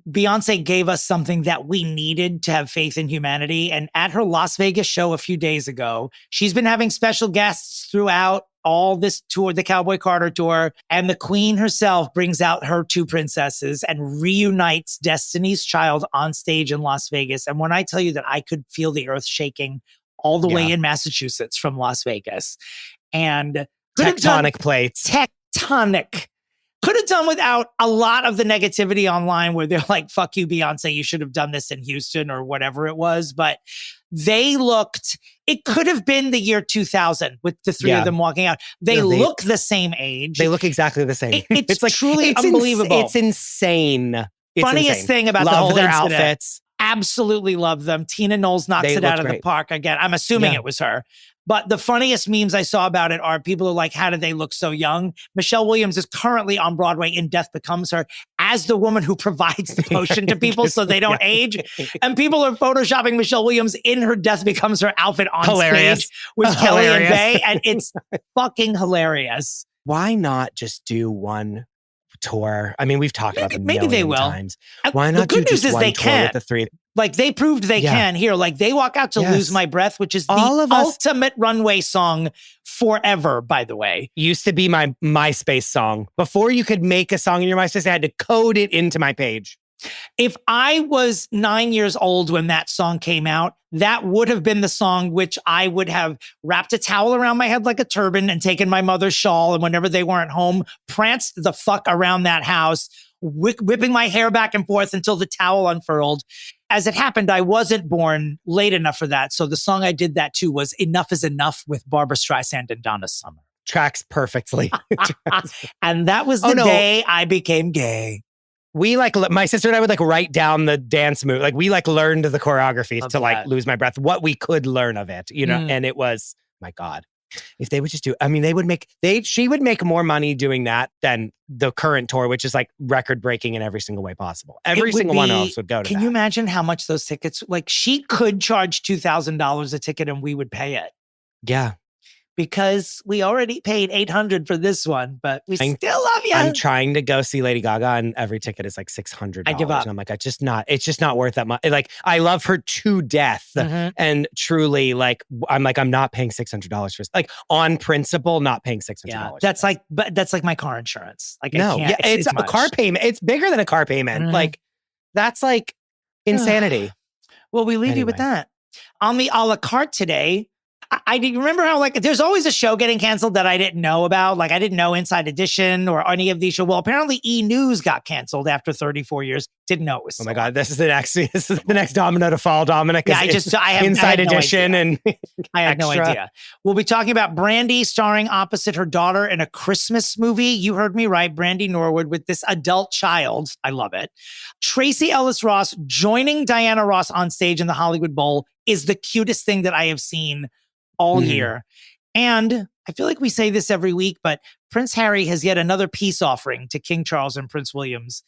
Beyonce gave us something that we needed to have faith in humanity. And at her Las Vegas show a few days ago, she's been having special guests throughout all this tour, the Cowboy Carter tour, and the queen herself brings out her two princesses and reunites Destiny's Child on stage in Las Vegas. And when I tell you that I could feel the earth shaking all the way in Massachusetts from Las Vegas, And tectonic plates. Tectonic. Could have done without a lot of the negativity online where they're like, fuck you, Beyonce, you should have done this in Houston or whatever it was. But it could have been the year 2000 with the three of them walking out. They look the same age. They look exactly the same. It's like truly unbelievable. It's insane. Funniest thing about the whole their incident. Outfits. Absolutely love them. Tina Knowles knocks it out of the park again. I'm assuming it was her. But the funniest memes I saw about it are people are like, how do they look so young? Michelle Williams is currently on Broadway in Death Becomes Her as the woman who provides the potion to people so they don't age. And people are photoshopping Michelle Williams in her Death Becomes Her outfit on stage with Kelly and Bay. And it's fucking hilarious. Why not just do one tour? I mean, we've talked about them maybe they will. Times. Why not? The good news is they can. With the three? Like they proved they can here. Like they walk out to Lose My Breath, which is the ultimate runway song forever, by the way. Used to be my MySpace song. Before you could make a song in your MySpace, I had to code it into my page. If I was 9 years old when that song came out, that would have been the song which I would have wrapped a towel around my head like a turban and taken my mother's shawl. And whenever they weren't home, pranced the fuck around that house, whipping my hair back and forth until the towel unfurled. As it happened, I wasn't born late enough for that. So the song I did that to was Enough is Enough with Barbra Streisand and Donna Summer. Tracks perfectly. And that was the day I became gay. We my sister and I would write down the dance move. We learned the choreography to Lose My Breath, what we could learn of it, and it was, my God, if they would just she would make more money doing that than the current tour, which is record breaking in every single way possible. Every single one of us would go to Can you imagine how much those tickets, she could charge $2,000 a ticket and we would pay it. Yeah. Because we already paid $800 for this one, but we still love you. I'm trying to go see Lady Gaga, and every ticket is $600. I give up. And I'm it's just not worth that much. I love her to death, and truly, I'm not paying $600 for on principle, not paying $600. Yeah, that's that's my car insurance. It's a car payment. It's bigger than a car payment. That's insanity. Well, we leave you with that. On the a la carte today, I remember how there's always a show getting canceled that I didn't know about. I didn't know Inside Edition or any of these shows. Well, apparently E! News got canceled after 34 years. Didn't know it was. Oh my God, this is the next domino to fall, Dominic. Yeah, I have Inside Edition and I had no idea. We'll be talking about Brandy starring opposite her daughter in a Christmas movie. You heard me right, Brandy Norwood with this adult child. I love it. Tracy Ellis Ross joining Diana Ross on stage in the Hollywood Bowl is the cutest thing that I have seen all year. And I feel like we say this every week, but Prince Harry has yet another peace offering to King Charles and Prince Williams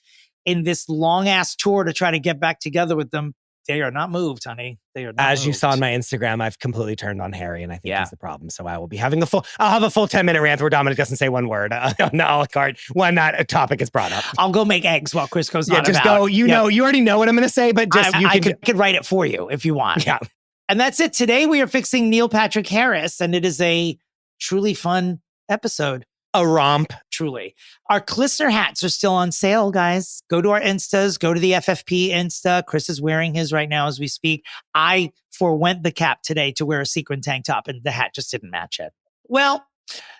in this long-ass tour to try to get back together with them. They are not moved, honey. They are not As moved. you saw on my Instagram, I've completely turned on Harry, and I think he's the problem. So I will be having I'll have a full 10-minute rant where Dominic doesn't say one word on the a la carte when that topic is brought up. I'll go make eggs while Chris goes on just about. Go. You already know what I'm going to say, but just I could write it for you if you want. Yeah. And that's it. Today we are fixing Neil Patrick Harris, and it is a truly fun episode. A romp. Truly. Our Klissner hats are still on sale, guys. Go to our Instas. Go to the FFP Insta. Chris is wearing his right now as we speak. I forwent the cap today to wear a sequin tank top, and the hat just didn't match it. Well,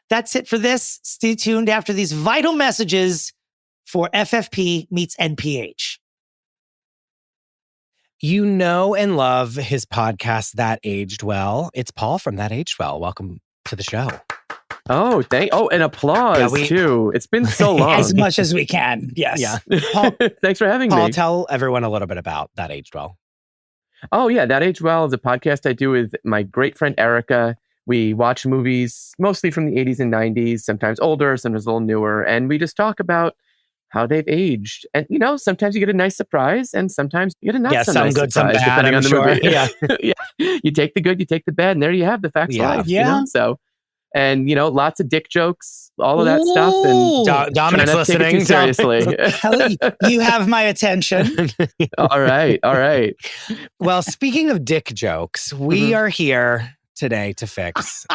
that's it for this. Stay tuned after these vital messages for FFP meets NPH. You know and love his podcast, That Aged Well. It's Paul from That Aged Well. Welcome to the show. Oh, and applause too. It's been so long. As much as we can. Yes. Yeah. Paul, thanks for having me. Paul, tell everyone a little bit about That Aged Well. Oh yeah, That Aged Well is a podcast I do with my great friend Erica. We watch movies mostly from the 80s and 90s, sometimes older, sometimes a little newer, and we just talk about how they've aged. And, sometimes you get a nice surprise and sometimes you get a not so nice good, surprise, some bad, depending on the movie. Yeah. Yeah. You take the good, you take the bad, and there you have the facts of life. Yeah. So, and, lots of dick jokes, all of that stuff. And Dominic's listening. Seriously. You have my attention. All right. Well, speaking of dick jokes, we are here today to fix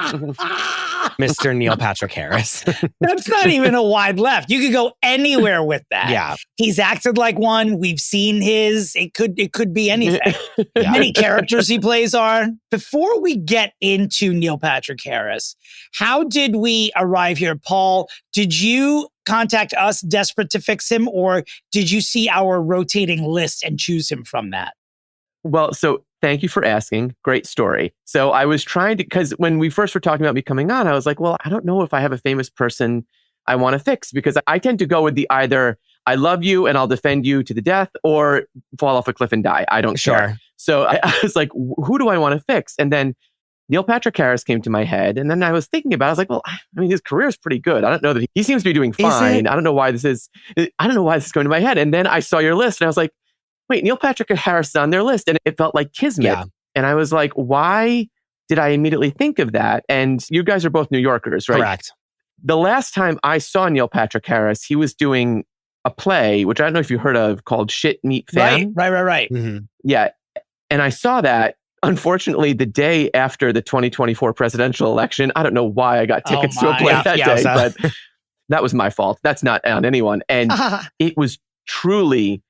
Mr. Neil Patrick Harris. That's not even a wide left. You could go anywhere with that. Yeah. He's acted like one. We've seen his. It could be anything. Many characters he plays are. Before we get into Neil Patrick Harris, how did we arrive here? Paul, did you contact us desperate to fix him, or did you see our rotating list and choose him from that? Well, so thank you for asking. Great story. So I was trying to, because when we first were talking about me coming on, I was like, well, I don't know if I have a famous person I want to fix, because I tend to go with the either I love you and I'll defend you to the death, or fall off a cliff and die. I don't care. So I was like, who do I want to fix? And then Neil Patrick Harris came to my head. And then I was thinking about it. I was like, well, I mean, his career is pretty good. I don't know that he seems to be doing fine. I don't know why this is going to my head. And then I saw your list and I was like, wait, Neil Patrick Harris is on their list. And it felt like kismet. Yeah. And I was like, why did I immediately think of that? And you guys are both New Yorkers, right? Correct. The last time I saw Neil Patrick Harris, he was doing a play, which I don't know if you heard of, called Shit Meat Fan. Right. Mm-hmm. Yeah. And I saw that, unfortunately, the day after the 2024 presidential election. I don't know why I got tickets to a play that day, but that was my fault. That's not on anyone. And it was truly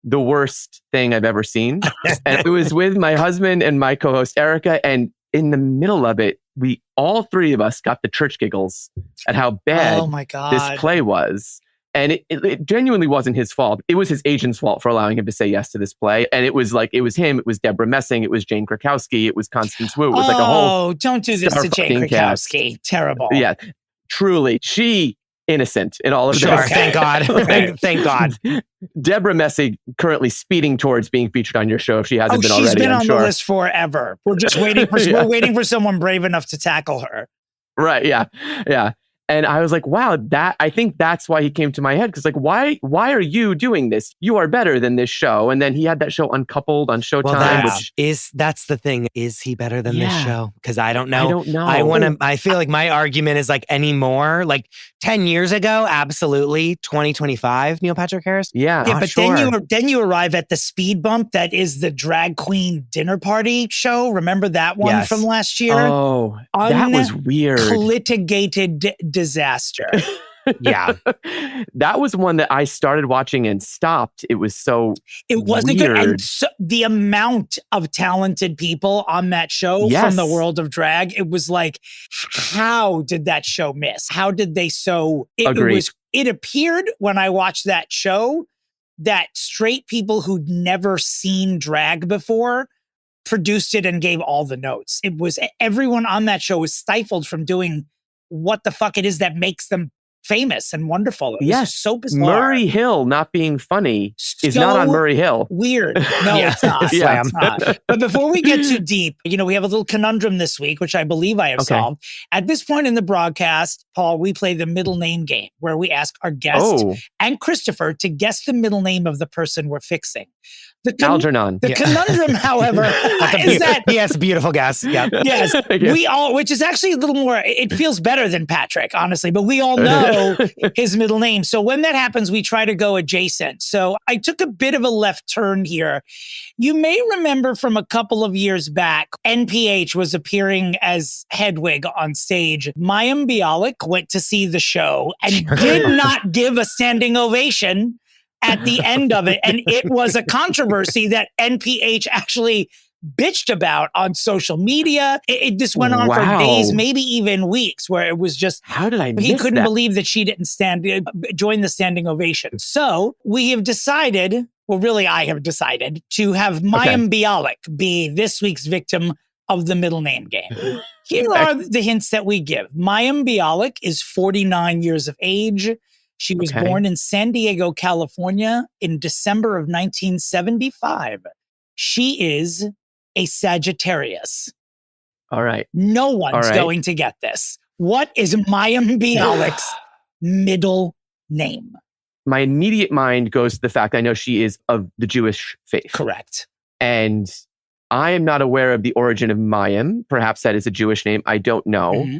the worst thing I've ever seen. And it was with my husband and my co-host Erica. And in the middle of it, we all three of us got the church giggles at how bad this play was. And it genuinely wasn't his fault. It was his agent's fault for allowing him to say yes to this play. And it was him, it was Deborah Messing, it was Jane Krakowski, it was Constance Wu. It was like a whole... Oh, don't do this to Jane Krakowski. Cast. Terrible. Yeah, truly. She... innocent in all of this. Thank God. Thank God. Deborah Messing currently speeding towards being featured on your show if she hasn't been already. She's been on the list forever. We're just waiting for we're waiting for someone brave enough to tackle her. Right. Yeah. And I was like, wow, I think that's why he came to my head. Because like, why are you doing this? You are better than this show. And then he had that show Uncoupled on Showtime. That's the thing. Is he better than this show? Because I don't know. I don't know. I feel like my argument is like anymore. Like 10 years ago, absolutely. 2025, Neil Patrick Harris. Yeah. But then you arrive at the speed bump that is the drag queen dinner party show. Remember that one from last year? Oh, that was weird. Litigated disaster. Yeah. That was one that I started watching and stopped. It was so It wasn't weird. good. And so, the amount of talented people on that show from the world of drag, it was like, how did that show miss? How did they it appeared when I watched that show that straight people who'd never seen drag before produced it and gave all the notes. It was everyone on that show was stifled from doing what the fuck it is that makes them famous and wonderful. It was so bizarre. Murray Hill not being funny is not on Murray Hill. Weird. No, it's not. It's not. But before we get too deep, we have a little conundrum this week, which I believe I have solved. At this point in the broadcast, Paul, we play the middle name game where we ask our guest and Christopher to guess the middle name of the person we're fixing. Algernon. The conundrum, however, is that... Yes, beautiful guess. Yeah. Yes, we all, which is actually a little more, it feels better than Patrick, honestly, but we all know his middle name. So when that happens, we try to go adjacent. So I took a bit of a left turn here. You may remember from a couple of years back, NPH was appearing as Hedwig on stage. Mayim Bialik went to see the show and did not give a standing ovation at the end of it. And it was a controversy that NPH actually bitched about on social media. This went on for days, maybe even weeks, where it was just, how did I miss he couldn't that? believe that she didn't join the standing ovation. So we have decided, well, really, I have decided to have Mayim Bialik be this week's victim of the middle name game. Here are the hints that we give. Mayim Bialik is 49 years of age. She was born in San Diego, California in December of 1975. She is a Sagittarius. All right. No one's going to get this. What is Mayim Bialik's middle name? My immediate mind goes to the fact I know she is of the Jewish faith. Correct. And I am not aware of the origin of Mayim. Perhaps that is a Jewish name. I don't know. Mm-hmm.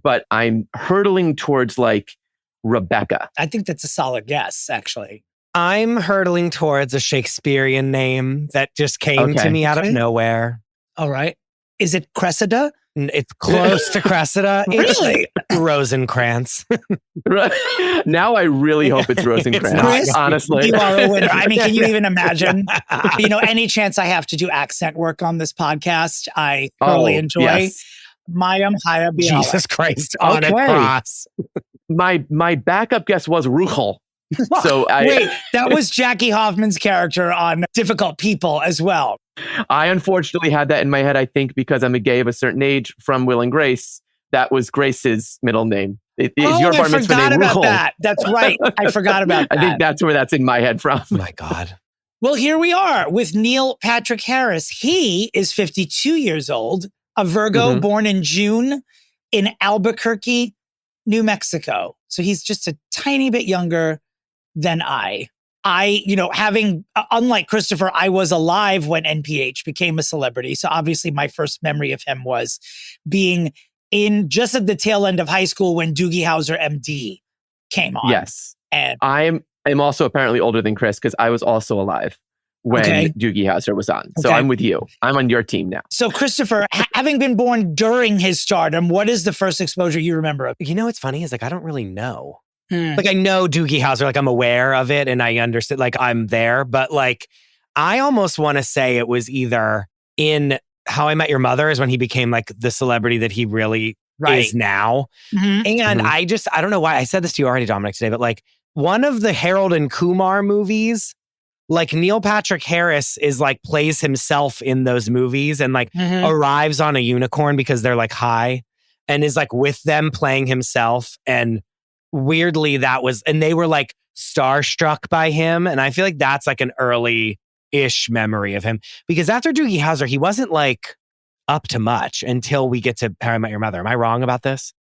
But I'm hurtling towards like Rebecca. I think that's a solid guess, actually. I'm hurtling towards a Shakespearean name that just came to me out of nowhere. All right. Is it Cressida? It's close to Cressida. Really? Rosencrantz. Now I really hope it's Rosencrantz. Chris, honestly, you are a winner. I mean, can you even imagine? Any chance I have to do accent work on this podcast, I thoroughly enjoy. Yes. Mayim Haya Bialik. Jesus Christ on a cross. My backup guess was Ruchel. So wait, that was Jackie Hoffman's character on Difficult People as well. I unfortunately had that in my head, I think, because I'm a gay of a certain age from Will and Grace. That was Grace's middle name. Your bar mitzvah name, about Ruchel. that. That's right. I forgot about that. I think that's where that's in my head from. Oh my God. Well, here we are with Neil Patrick Harris. He is 52 years old, a Virgo born in June in Albuquerque, New Mexico. So he's just a tiny bit younger than I. Having, unlike Christopher, I was alive when NPH became a celebrity. So obviously my first memory of him was being in just at the tail end of high school when Doogie Howser MD came on. Yes. And I'm also apparently older than Chris because I was also alive when Doogie Howser was on. So I'm with you. I'm on your team now. So Christopher, having been born during his stardom, what is the first exposure you remember of? You know what's funny is I don't really know. Like I know Doogie Howser, like I'm aware of it and I understand, like I'm there, but like I almost want to say it was either in How I Met Your Mother is when he became like the celebrity that he really is now. And I don't know why I said this to you already, Dominic, today, but like one of the Harold and Kumar movies, like Neil Patrick Harris is like plays himself in those movies and like arrives on a unicorn because they're like high and is like with them playing himself. And weirdly and they were like starstruck by him. And I feel like that's like an early-ish memory of him because after Doogie Howser, he wasn't like up to much until we get to How I Met Your Mother. Am I wrong about this?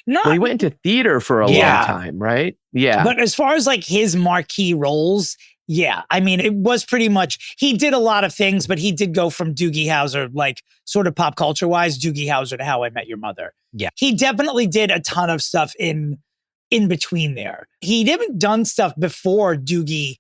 No. Well, he went into theater for a long time, right? Yeah. But as far as like his marquee roles, I mean, it was pretty much, he did a lot of things, but he did go from Doogie Howser, like sort of pop culture wise, Doogie Howser to How I Met Your Mother. Yeah. He definitely did a ton of stuff in between there. He'd even done stuff before Doogie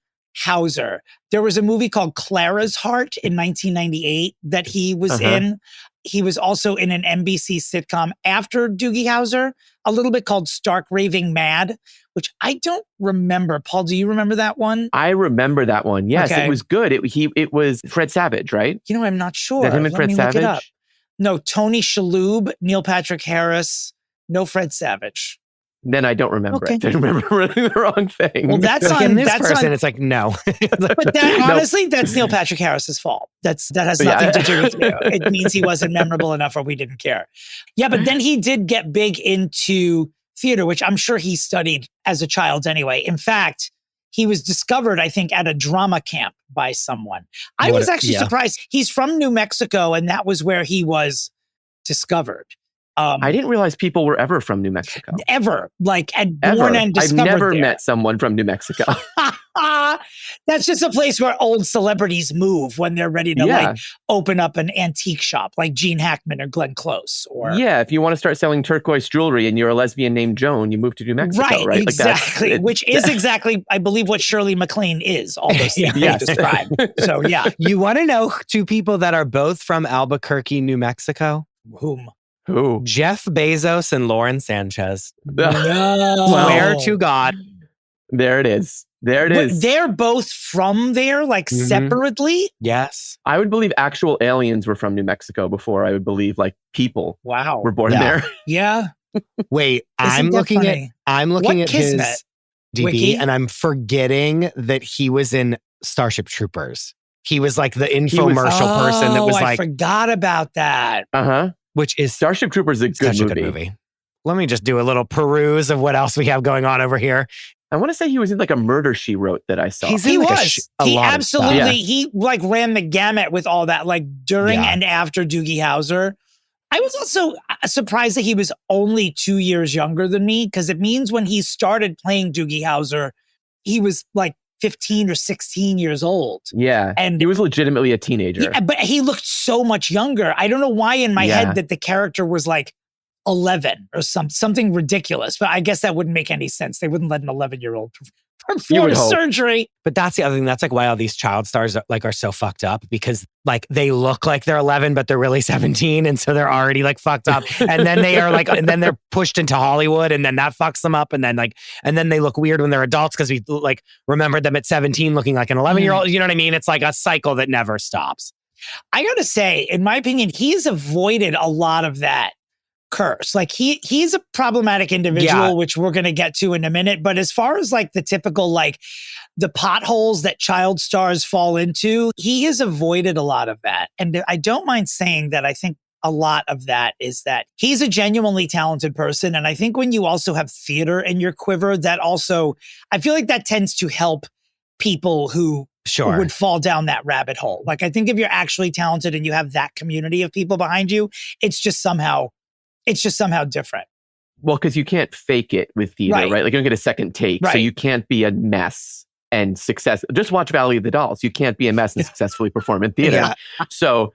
Howser. There was a movie called Clara's Heart in 1998 that he was in. He was also in an NBC sitcom after Doogie Howser, a little bit called Stark Raving Mad, which I don't remember. Paul, do you remember that one? I remember that one. Yes, it was good. It was Fred Savage, right? I'm not sure. Is that him and Fred Savage? No, Tony Shalhoub, Neil Patrick Harris, no Fred Savage. Then I don't remember it. I remember the wrong thing. Well, that's on in this that's person. on, it's like, no. But honestly, that's Neil Patrick Harris's fault. That has nothing to do with you. It means he wasn't memorable enough or we didn't care. Yeah, but then he did get big into theater, which I'm sure he studied as a child anyway. In fact, he was discovered, I think, at a drama camp by someone. I was actually surprised. He's from New Mexico, and that was where he was discovered. I didn't realize people were ever from New Mexico. Ever. Like, and born and discovered I've never there. met someone from New Mexico. That's just a place where old celebrities move when they're ready to like open up an antique shop, like Gene Hackman or Glenn Close. Or if you want to start selling turquoise jewelry and you're a lesbian named Joan, you move to New Mexico, right? Exactly. Like which is exactly, I believe, what Shirley MacLaine is. All those things you described. So you want to know two people that are both from Albuquerque, New Mexico? Who? Jeff Bezos and Lauren Sanchez. No. Swear to God. There it is. They're both from there, like separately? Yes. I would believe actual aliens were from New Mexico before I would believe like people were born there. Yeah. Wait, I'm looking at his DB Wiki? And I'm forgetting that he was in Starship Troopers. He was like the infomercial person that was like. I forgot about that. Which is Starship Troopers is a good movie. Let me just do a little peruse of what else we have going on over here. I want to say he was in like a Murder, She Wrote that I saw. He absolutely, he like ran the gamut with all that, like during and after Doogie Howser. I was also surprised that he was only 2 years younger than me, because it means when he started playing Doogie Howser, he was like 15 or 16 years old. Yeah. And he was legitimately a teenager. But he looked so much younger. I don't know why in my head that the character was like 11 or something ridiculous. But I guess that wouldn't make any sense. They wouldn't let an 11-year-old perform surgery. But that's the other thing. That's like why all these child stars are so fucked up, because like they look like they're 11, but they're really 17. And so they're already like fucked up. And then they are like, and then they're pushed into Hollywood, and then that fucks them up. And then they look weird when they're adults because we like remembered them at 17 looking like an 11-year-old. You know what I mean? It's like a cycle that never stops. I gotta say, in my opinion, he's avoided a lot of that curse. Like he's a problematic individual, which we're going to get to in a minute. But as far as like the typical, like the potholes that child stars fall into, he has avoided a lot of that. And I don't mind saying that I think a lot of that is that he's a genuinely talented person. And I think when you also have theater in your quiver, that also, I feel like that tends to help people who would fall down that rabbit hole. Like I think if you're actually talented and you have that community of people behind you, it's just somehow different. Well, because you can't fake it with theater, right? Like you don't get a second take. So you can't be a mess and success. Just watch Valley of the Dolls. You can't be a mess and successfully perform in theater. So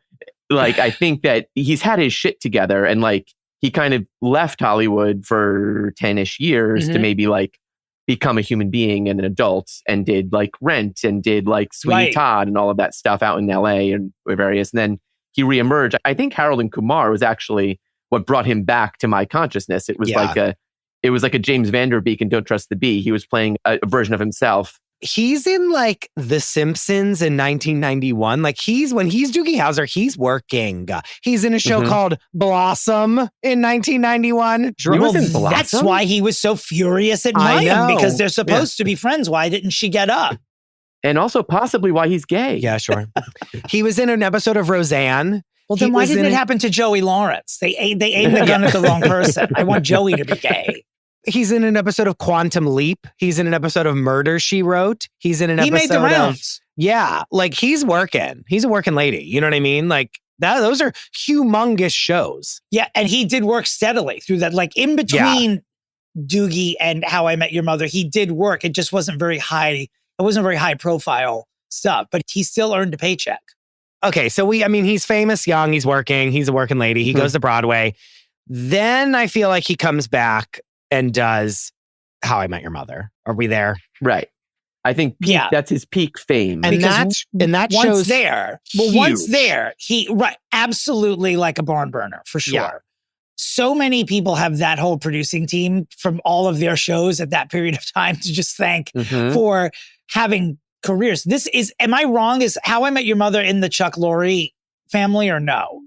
like, I think that he's had his shit together, and like he kind of left Hollywood for 10-ish years to maybe like become a human being and an adult, and did like Rent and did like Sweeney Todd and all of that stuff out in LA and various. And then he reemerged. I think Harold and Kumar was actually what brought him back to my consciousness. It was like a James Van Der Beek in Don't Trust the Bee. He was playing a version of himself. He's in like The Simpsons in 1991. Like when he's Doogie Howser, he's working. He's in a show called Blossom in 1991. He was in Blossom? That's why he was so furious at Mayim, because they're supposed to be friends. Why didn't she get up? And also possibly why he's gay. Yeah, sure. He was in an episode of Roseanne. Well, then why didn't it happen to Joey Lawrence? They aimed the gun at the wrong person. I want Joey to be gay. He's in an episode of Quantum Leap. He's in an episode of Murder, She Wrote. He's in an episode made the rounds. Like he's working. He's a working lady. You know what I mean? Like those are humongous shows. Yeah, and he did work steadily through that. Like in between Doogie and How I Met Your Mother, he did work. It just wasn't very high. It wasn't very high profile stuff, but he still earned a paycheck. Okay, so he's famous, young, he's working, he's a working lady, he goes to Broadway. Then I feel like he comes back and does How I Met Your Mother. Are we there? Right. I think that's his peak fame. And that once shows there. Well, once there, he absolutely like a barn burner for sure. Yeah. So many people have that whole producing team from all of their shows at that period of time to just thank for having careers. Am I wrong? Is How I Met Your Mother in the Chuck Lorre family or no?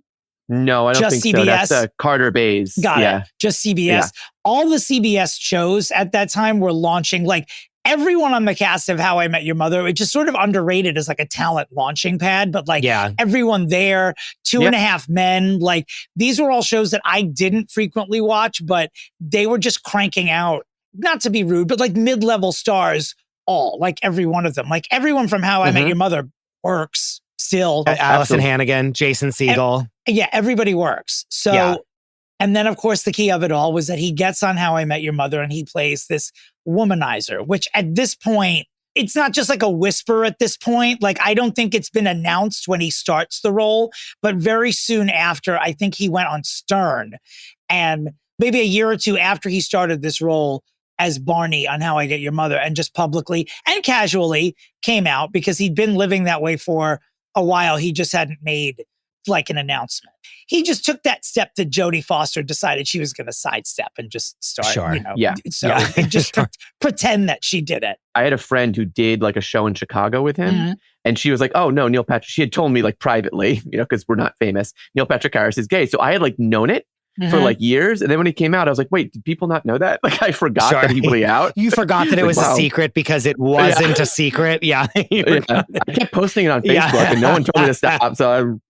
No, I don't just think CBS? So. That's Carter Bays. Got it. Just CBS. Yeah. All the CBS shows at that time were launching, like everyone on the cast of How I Met Your Mother, it just sort of underrated as like a talent launching pad, but like everyone there, Two and a Half Men, like these were all shows that I didn't frequently watch, but they were just cranking out, not to be rude, but like mid-level stars. Like every one of them, like everyone from How I Met Your Mother works still. Allison Hannigan, Jason Segel. Everybody works. So, and then of course the key of it all was that he gets on How I Met Your Mother and he plays this womanizer, which at this point, it's not just like a whisper at this point. Like, I don't think it's been announced when he starts the role, but very soon after, I think he went on Stern, and maybe a year or two after he started this role as Barney on How I Get Your Mother, and just publicly and casually came out because he'd been living that way for a while. He just hadn't made like an announcement. He just took that step that Jodie Foster decided she was going to sidestep and just start, just pretend that she did it. I had a friend who did like a show in Chicago with him. And she was like, oh no, Neil Patrick, she had told me like privately, because we're not famous, Neil Patrick Harris is gay. So I had like known it for like years. And then when he came out, I was like, wait, did people not know that? Like I forgot that he blew out. You forgot that it was a secret because it wasn't a secret. Yeah. I kept posting it on Facebook and no one told me to stop.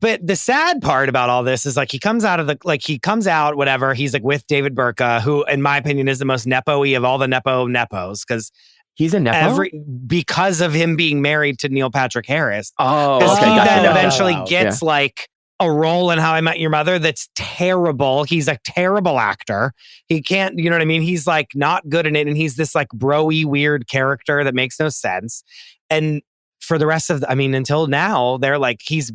But the sad part about all this is like he comes out, whatever. He's like with David Burka, who in my opinion is the most nepo-y of all the nepos, because he's a nepo? Because of him being married to Neil Patrick Harris. Oh, because he then eventually gets like a role in How I Met Your Mother that's terrible. He's a terrible actor. He can't, you know what I mean? He's like not good in it. And he's this like bro-y weird character that makes no sense. And for the rest of, until now, they're like, he's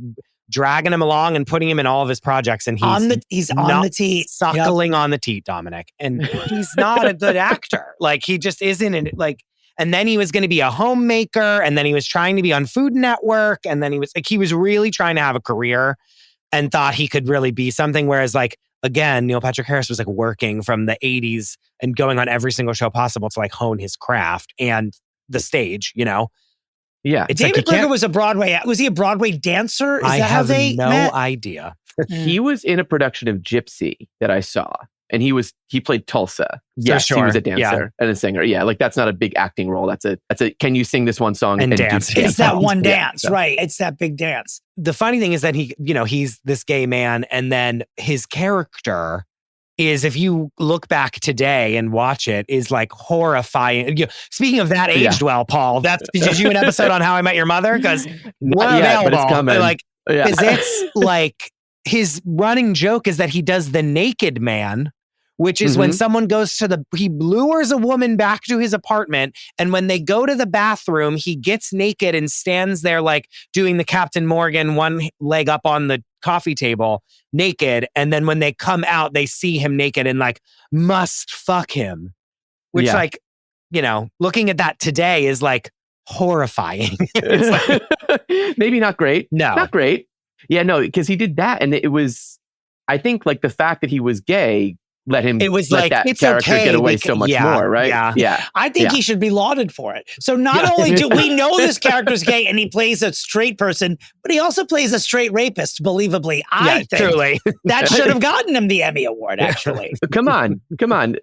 dragging him along and putting him in all of his projects. And he's on the teat. Suckling on the teat, Dominic. And he's not a good actor. Like he just isn't in it. Like, And then he was going to be a homemaker. And then he was trying to be on Food Network. And then he was really trying to have a career and thought he could really be something. Whereas like, again, Neil Patrick Harris was like working from the 80s and going on every single show possible to like hone his craft and the stage, you know? Yeah. It's David Berger was he a Broadway dancer? I have no idea. He was in a production of Gypsy that I saw. And he played Tulsa. Yes, sure. He was a dancer and a singer. Yeah, like that's not a big acting role. That's a can you sing this one song and dance? It's that one dance, right? It's that big dance. The funny thing is that he's this gay man, and then his character is, if you look back today and watch it, is like horrifying. Speaking of that aged well, Paul, did you do an episode on How I Met Your Mother? Because we're available. But it's coming. Like, because it's like his running joke is that he does the naked man, which is when someone goes he lures a woman back to his apartment. And when they go to the bathroom, he gets naked and stands there like doing the Captain Morgan, one leg up on the coffee table, naked. And then when they come out, they see him naked and like must fuck him, which like, looking at that today is like horrifying. Maybe not great. No, not great. Yeah, no, because he did that. And it was, I think like the fact that he was gay let him let that character get away so much more, right? Yeah. I think he should be lauded for it. So not only do we know this character's gay and he plays a straight person, but he also plays a straight rapist, believably. I think truly. That should have gotten him the Emmy Award, actually. Come on.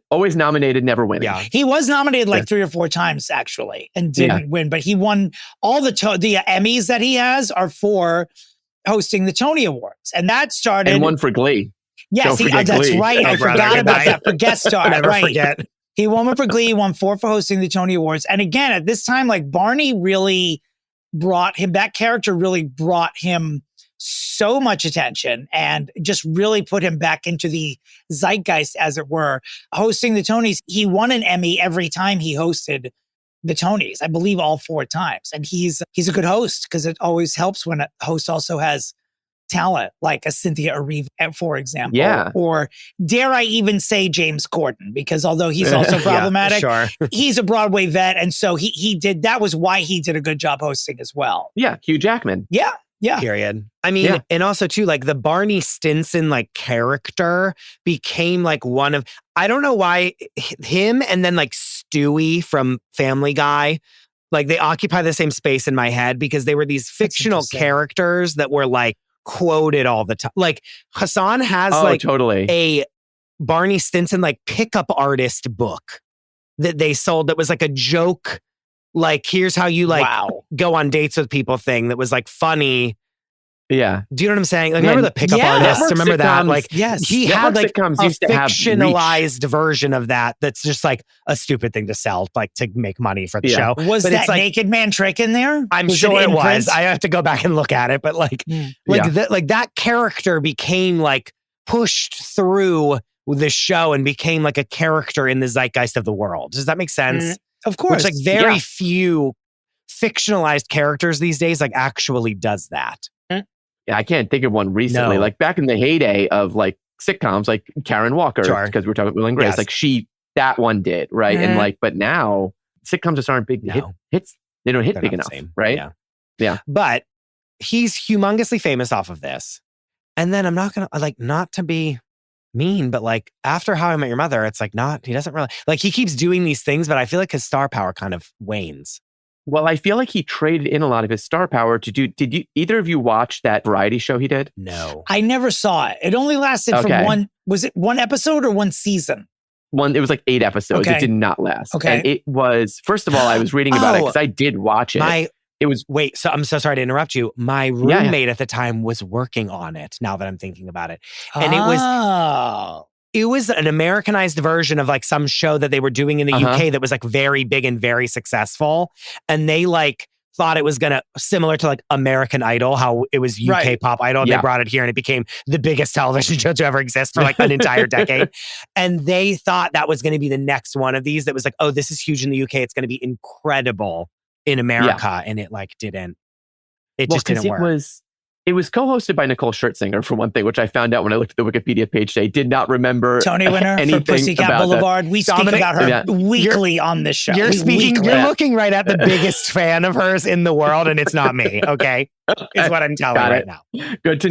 Always nominated, never winning. Yeah. He was nominated like 3 or 4 times, actually, and didn't win. But he won all the Emmys that he has are for hosting the Tony Awards. And that started... And one for Glee. Yes, that's right. I forgot about that for guest star. Never forget. He won one for Glee, he won 4 for hosting the Tony Awards. And again, at this time, like Barney really that character really brought him so much attention and just really put him back into the zeitgeist, as it were. Hosting the Tonys, he won an Emmy every time he hosted the Tonys, I believe all 4 times. And he's a good host, because it always helps when a host also has talent, like a Cynthia Erivo, for example. Yeah. Or dare I even say James Corden, because although he's also problematic, he's a Broadway vet. And so that was why he did a good job hosting as well. Yeah. Hugh Jackman. Yeah. Period. I mean, and also too, like the Barney Stinson like character became like one of, I don't know why, him and then like Stewie from Family Guy, like they occupy the same space in my head, because they were these fictional characters that were like quoted all the time. Like Hassan has totally a Barney Stinson like pickup artist book that they sold that was like a joke, like here's how you like go on dates with people thing that was like funny. Yeah. Do you know what I'm saying? Like, remember the pickup artist? Remember that? Like, he had like a fictionalized version of that that's just like a stupid thing to sell, like to make money for the show. Was that naked man trick in there? I'm sure it was. I have to go back and look at it, but like that character became like pushed through the show and became like a character in the zeitgeist of the world. Does that make sense? Of course. Which like very few fictionalized characters these days like actually does that. Yeah, I can't think of one recently. Like back in the heyday of like sitcoms, like Karen Walker, because we're talking about Will and Grace, like that one did, right? And like, but now sitcoms just aren't big hits. They don't hit big enough, right? Yeah. But he's humongously famous off of this. And then I'm not going to, like, not to be mean, but like after How I Met Your Mother, it's like he doesn't really, like he keeps doing these things, but I feel like his star power kind of wanes. Well, I feel like he traded in a lot of his star power to do. Did you either of you watch that variety show he did? No, I never saw it. It only lasted for one. Was it one episode or one season? It was like 8 episodes. It did not last. Okay. And it was, first of all, I was reading about it because I did watch it. So I'm so sorry to interrupt you. My roommate at the time was working on it, now that I'm thinking about it. And it was an Americanized version of like some show that they were doing in the UK that was like very big and very successful. And they like thought it was similar to like American Idol, how it was UK pop idol. They brought it here and it became the biggest television show to ever exist for like an entire decade. And they thought that was going to be the next one of these that was like, oh, this is huge in the UK. It's going to be incredible in America. And it like didn't. It just didn't work. It was co-hosted by Nicole Scherzinger, for one thing, which I found out when I looked at the Wikipedia page today. Did not remember Tony winner for Pussycat Boulevard. We speak about her weekly on this show. You're looking right at the biggest fan of hers in the world, and it's not me, okay? Is what I'm telling right now. Good to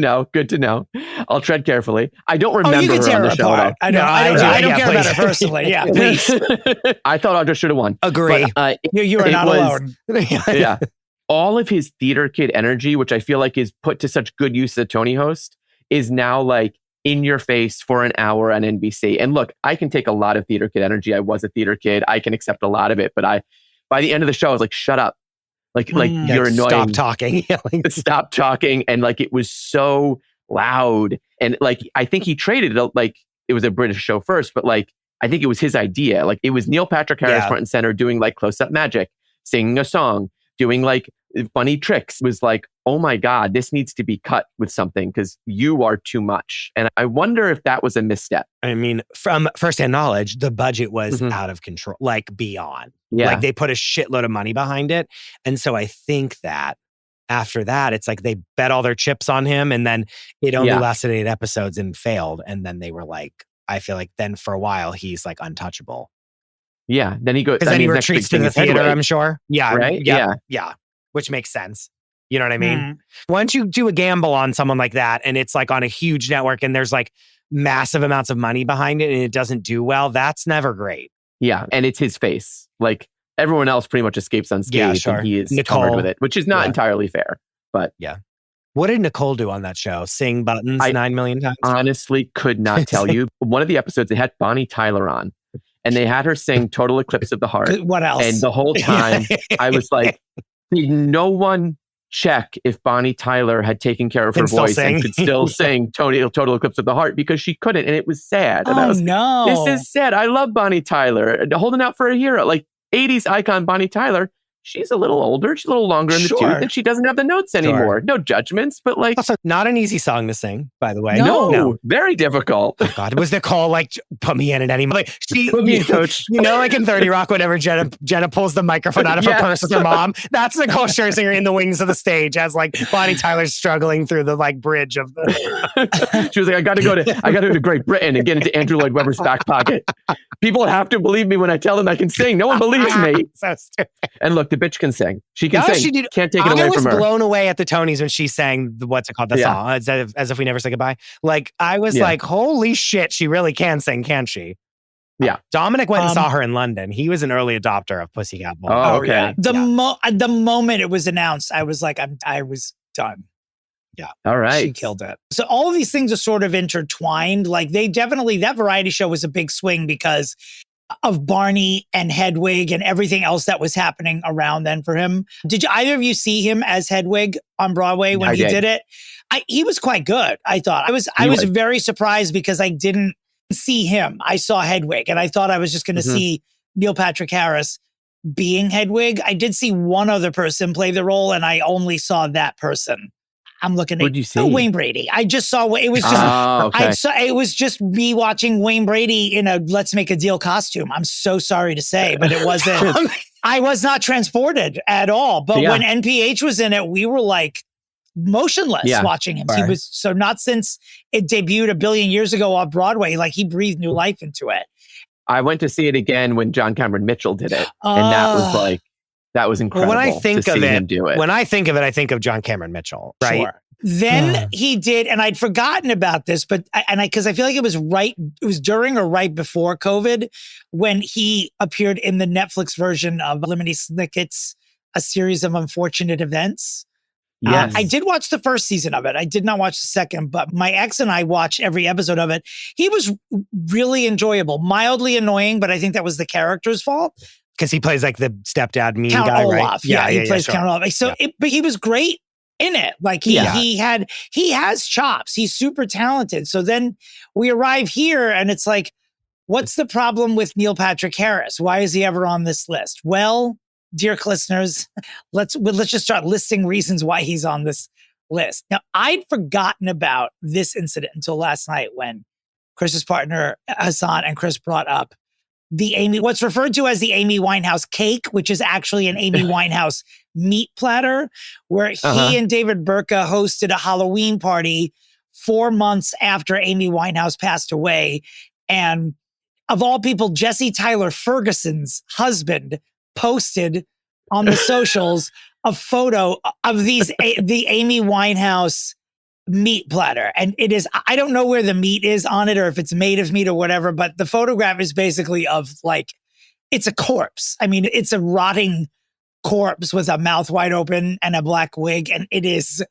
know. I'll tread carefully. I don't remember you can her on the show at all. I don't care about her personally. Yeah, please. I thought Audra should have won. Agree. But, you are not alone. Yeah. All of his theater kid energy, which I feel like is put to such good use as a Tony host, is now like in your face for an hour on NBC. And look, I can take a lot of theater kid energy. I was a theater kid. I can accept a lot of it. But by the end of the show, I was like, shut up. Like you're annoying. Stop talking. Stop talking. And like, it was so loud. And like, I think he traded it, like it was a British show first, but like, I think it was his idea. Like it was Neil Patrick Harris front and center doing like close-up magic, singing a song, doing like funny tricks. It was like, oh my God, this needs to be cut with something because you are too much. And I wonder if that was a misstep. I mean, from firsthand knowledge, the budget was out of control, like beyond. Yeah. Like they put a shitload of money behind it. And so I think that after that, it's like they bet all their chips on him, and then it only lasted 8 episodes and failed. And then they were like, I feel like then for a while, he's like untouchable. Yeah. Then he goes, because then he retreats to the theater, I'm sure. Yeah. Right? Yeah. Which makes sense. You know what I mean? Once you do a gamble on someone like that, and it's like on a huge network and there's like massive amounts of money behind it and it doesn't do well, that's never great. Yeah. And it's his face. Like everyone else pretty much escapes unscathed and he is covered with it, which is not entirely fair. But yeah. What did Nicole do on that show? Sing Buttons 9 million times? Honestly, could not tell you. One of the episodes, they had Bonnie Tyler on and they had her sing Total Eclipse of the Heart. What else? And the whole time I was like, did no one check if Bonnie Tyler had taken care of her voice and could still sing Total Eclipse of the Heart, because she couldn't, and it was sad. And no. This is sad. I love Bonnie Tyler. Holding out for a hero. Like 80s icon Bonnie Tyler. She's a little older. She's a little longer in the tooth, and she doesn't have the notes anymore. No judgments, but like... Also, not an easy song to sing, by the way. No. Very difficult. Oh God, was Nicole like, put me in at any moment? Like, put me in, coach. You know, like in 30 Rock, whenever Jenna pulls the microphone out of her purse with her mom, that's Nicole Scherzinger in the wings of the stage as like Bonnie Tyler's struggling through the like bridge of the... She was like, I got to go to Great Britain and get into Andrew Lloyd Webber's back pocket. People have to believe me when I tell them I can sing. No one believes me. So stupid. And look, the bitch can sing. She can sing. She did. Can't take it away from her. I was blown away at the Tonys when she sang what's it called? The song, as if we never say goodbye. Like I was like, holy shit, she really can sing, can't she? Yeah. Dominic went and saw her in London. He was an early adopter of Pussycat Boulevard. Oh, okay. The moment it was announced, I was like, I was done. Yeah. All right. She killed it. So all of these things are sort of intertwined. Like that variety show was a big swing because of Barney and Hedwig and everything else that was happening around then for him. Did either of you see him as Hedwig on Broadway when he did it? He was quite good, I thought. I was very surprised because I didn't see him. I saw Hedwig and I thought I was just going to see Neil Patrick Harris being Hedwig. I did see one other person play the role and I only saw that person. I'm looking at Wayne Brady. I just saw it was just it was just me watching Wayne Brady in a Let's Make a Deal costume. I'm so sorry to say, but it wasn't. I was not transported at all. But when NPH was in it, we were like motionless watching him. He was not since it debuted a billion years ago off Broadway. Like he breathed new life into it. I went to see it again when John Cameron Mitchell did it, and that was incredible. When I think of it, do it. When I think of it, I think of John Cameron Mitchell, right? Sure. Then he did, and I'd forgotten about this, but because I feel like it was during or right before COVID when he appeared in the Netflix version of Lemony Snicket's A Series of Unfortunate Events. Yes. I did watch the first season of it. I did not watch the second, but my ex and I watched every episode of it. He was really enjoyable, mildly annoying, but I think that was the character's fault. Because he plays like the stepdad mean Count guy, Olaf. right? Yeah, he plays Count Olaf. So, but he was great in it. Like he has chops. He's super talented. So then we arrive here and it's like, what's the problem with Neil Patrick Harris? Why is he ever on this list? Well, dear listeners, let's just start listing reasons why he's on this list. Now, I'd forgotten about this incident until last night when Chris's partner Hassan and Chris brought up what's referred to as the Amy Winehouse cake, which is actually an Amy Winehouse meat platter, where he and David Burka hosted a Halloween party 4 months after Amy Winehouse passed away. And of all people, Jesse Tyler Ferguson's husband posted on the socials a photo of the Amy Winehouse meat platter. And it is, I don't know where the meat is on it or if it's made of meat or whatever, but the photograph is basically of like, it's a corpse. I mean, it's a rotting corpse with a mouth wide open and a black wig. And it is,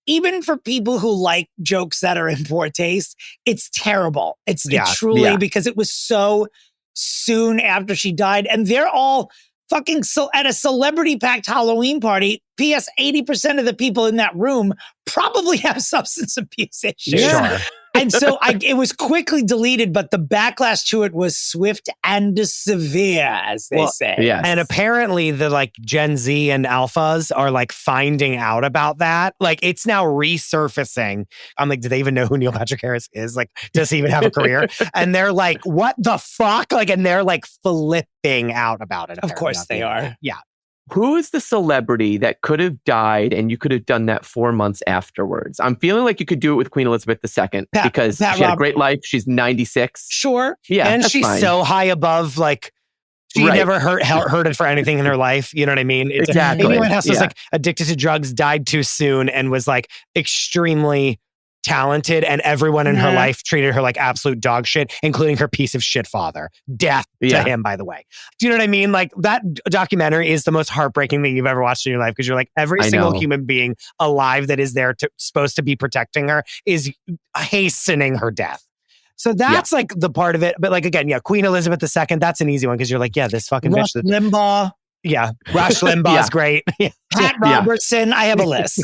even for people who like jokes that are in poor taste, it's terrible. It's truly because it was so soon after she died. And they're all fucking at a celebrity-packed Halloween party. P.S. 80% of the people in that room probably have substance abuse issues. Sure. And so it was quickly deleted, but the backlash to it was swift and severe, as they say. Yes. And apparently the like Gen Z and alphas are like finding out about that. Like it's now resurfacing. I'm like, do they even know who Neil Patrick Harris is? Like, does he even have a career? And they're like, what the fuck? Like, and they're like flipping out about it. Of course they are. Yeah. Who is the celebrity that could have died and you could have done that 4 months afterwards? I'm feeling like you could do it with Queen Elizabeth II because she had a great life. She's 96. Sure. Yeah. And she's so high above, like, she never hurted for anything in her life. You know what I mean? Exactly. Amy Winehouse was like addicted to drugs, died too soon, and was like extremely talented, and everyone in her life treated her like absolute dog shit, including her piece of shit father. Death to him, by the way. Do you know what I mean? Like that documentary is the most heartbreaking thing you've ever watched in your life because you're like, every single human being alive that is there supposed to be protecting her is hastening her death. So that's like the part of it. But like, again, Queen Elizabeth II, that's an easy one because you're like, this fucking Rush bitch. Limbaugh. Yeah. Rush Limbaugh's great. Pat Robertson. I have a list.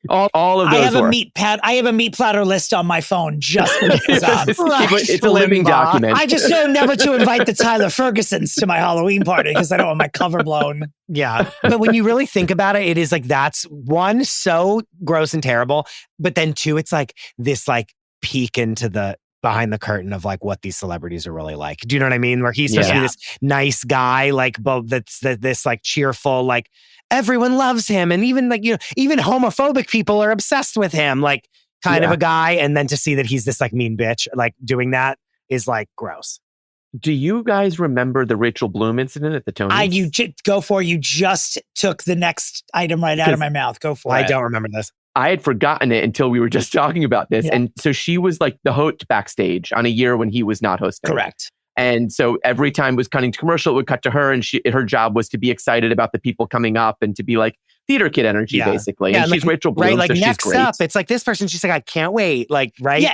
All of those. I have a meat platter list on my phone just for this. It's a living document. I just know never to invite the Tyler Fergusons to my Halloween party because I don't want my cover blown. Yeah. But when you really think about it, it is like, that's one, so gross and terrible. But then two, it's like this like peek into the behind the curtain of like what these celebrities are really like. Do you know what I mean? Where he's supposed to be this nice guy, like that's this like cheerful, like everyone loves him. And even like, even homophobic people are obsessed with him, like kind of a guy. And then to see that he's this like mean bitch, like doing that is like gross. Do you guys remember the Rachel Bloom incident at the Tonys? Go for it. You just took the next item right out of my mouth. Go for it. I don't remember this. I had forgotten it until we were just talking about this. Yeah. And so she was like the host backstage on a year when he was not hosting. Correct. And so every time it was cutting to commercial, it would cut to her. And her job was to be excited about the people coming up and to be like theater kid energy, basically. And she's Rachel Bloom, right? Like so next she's great. up, it's like this person, she's like, I can't wait. Like, right? Yeah,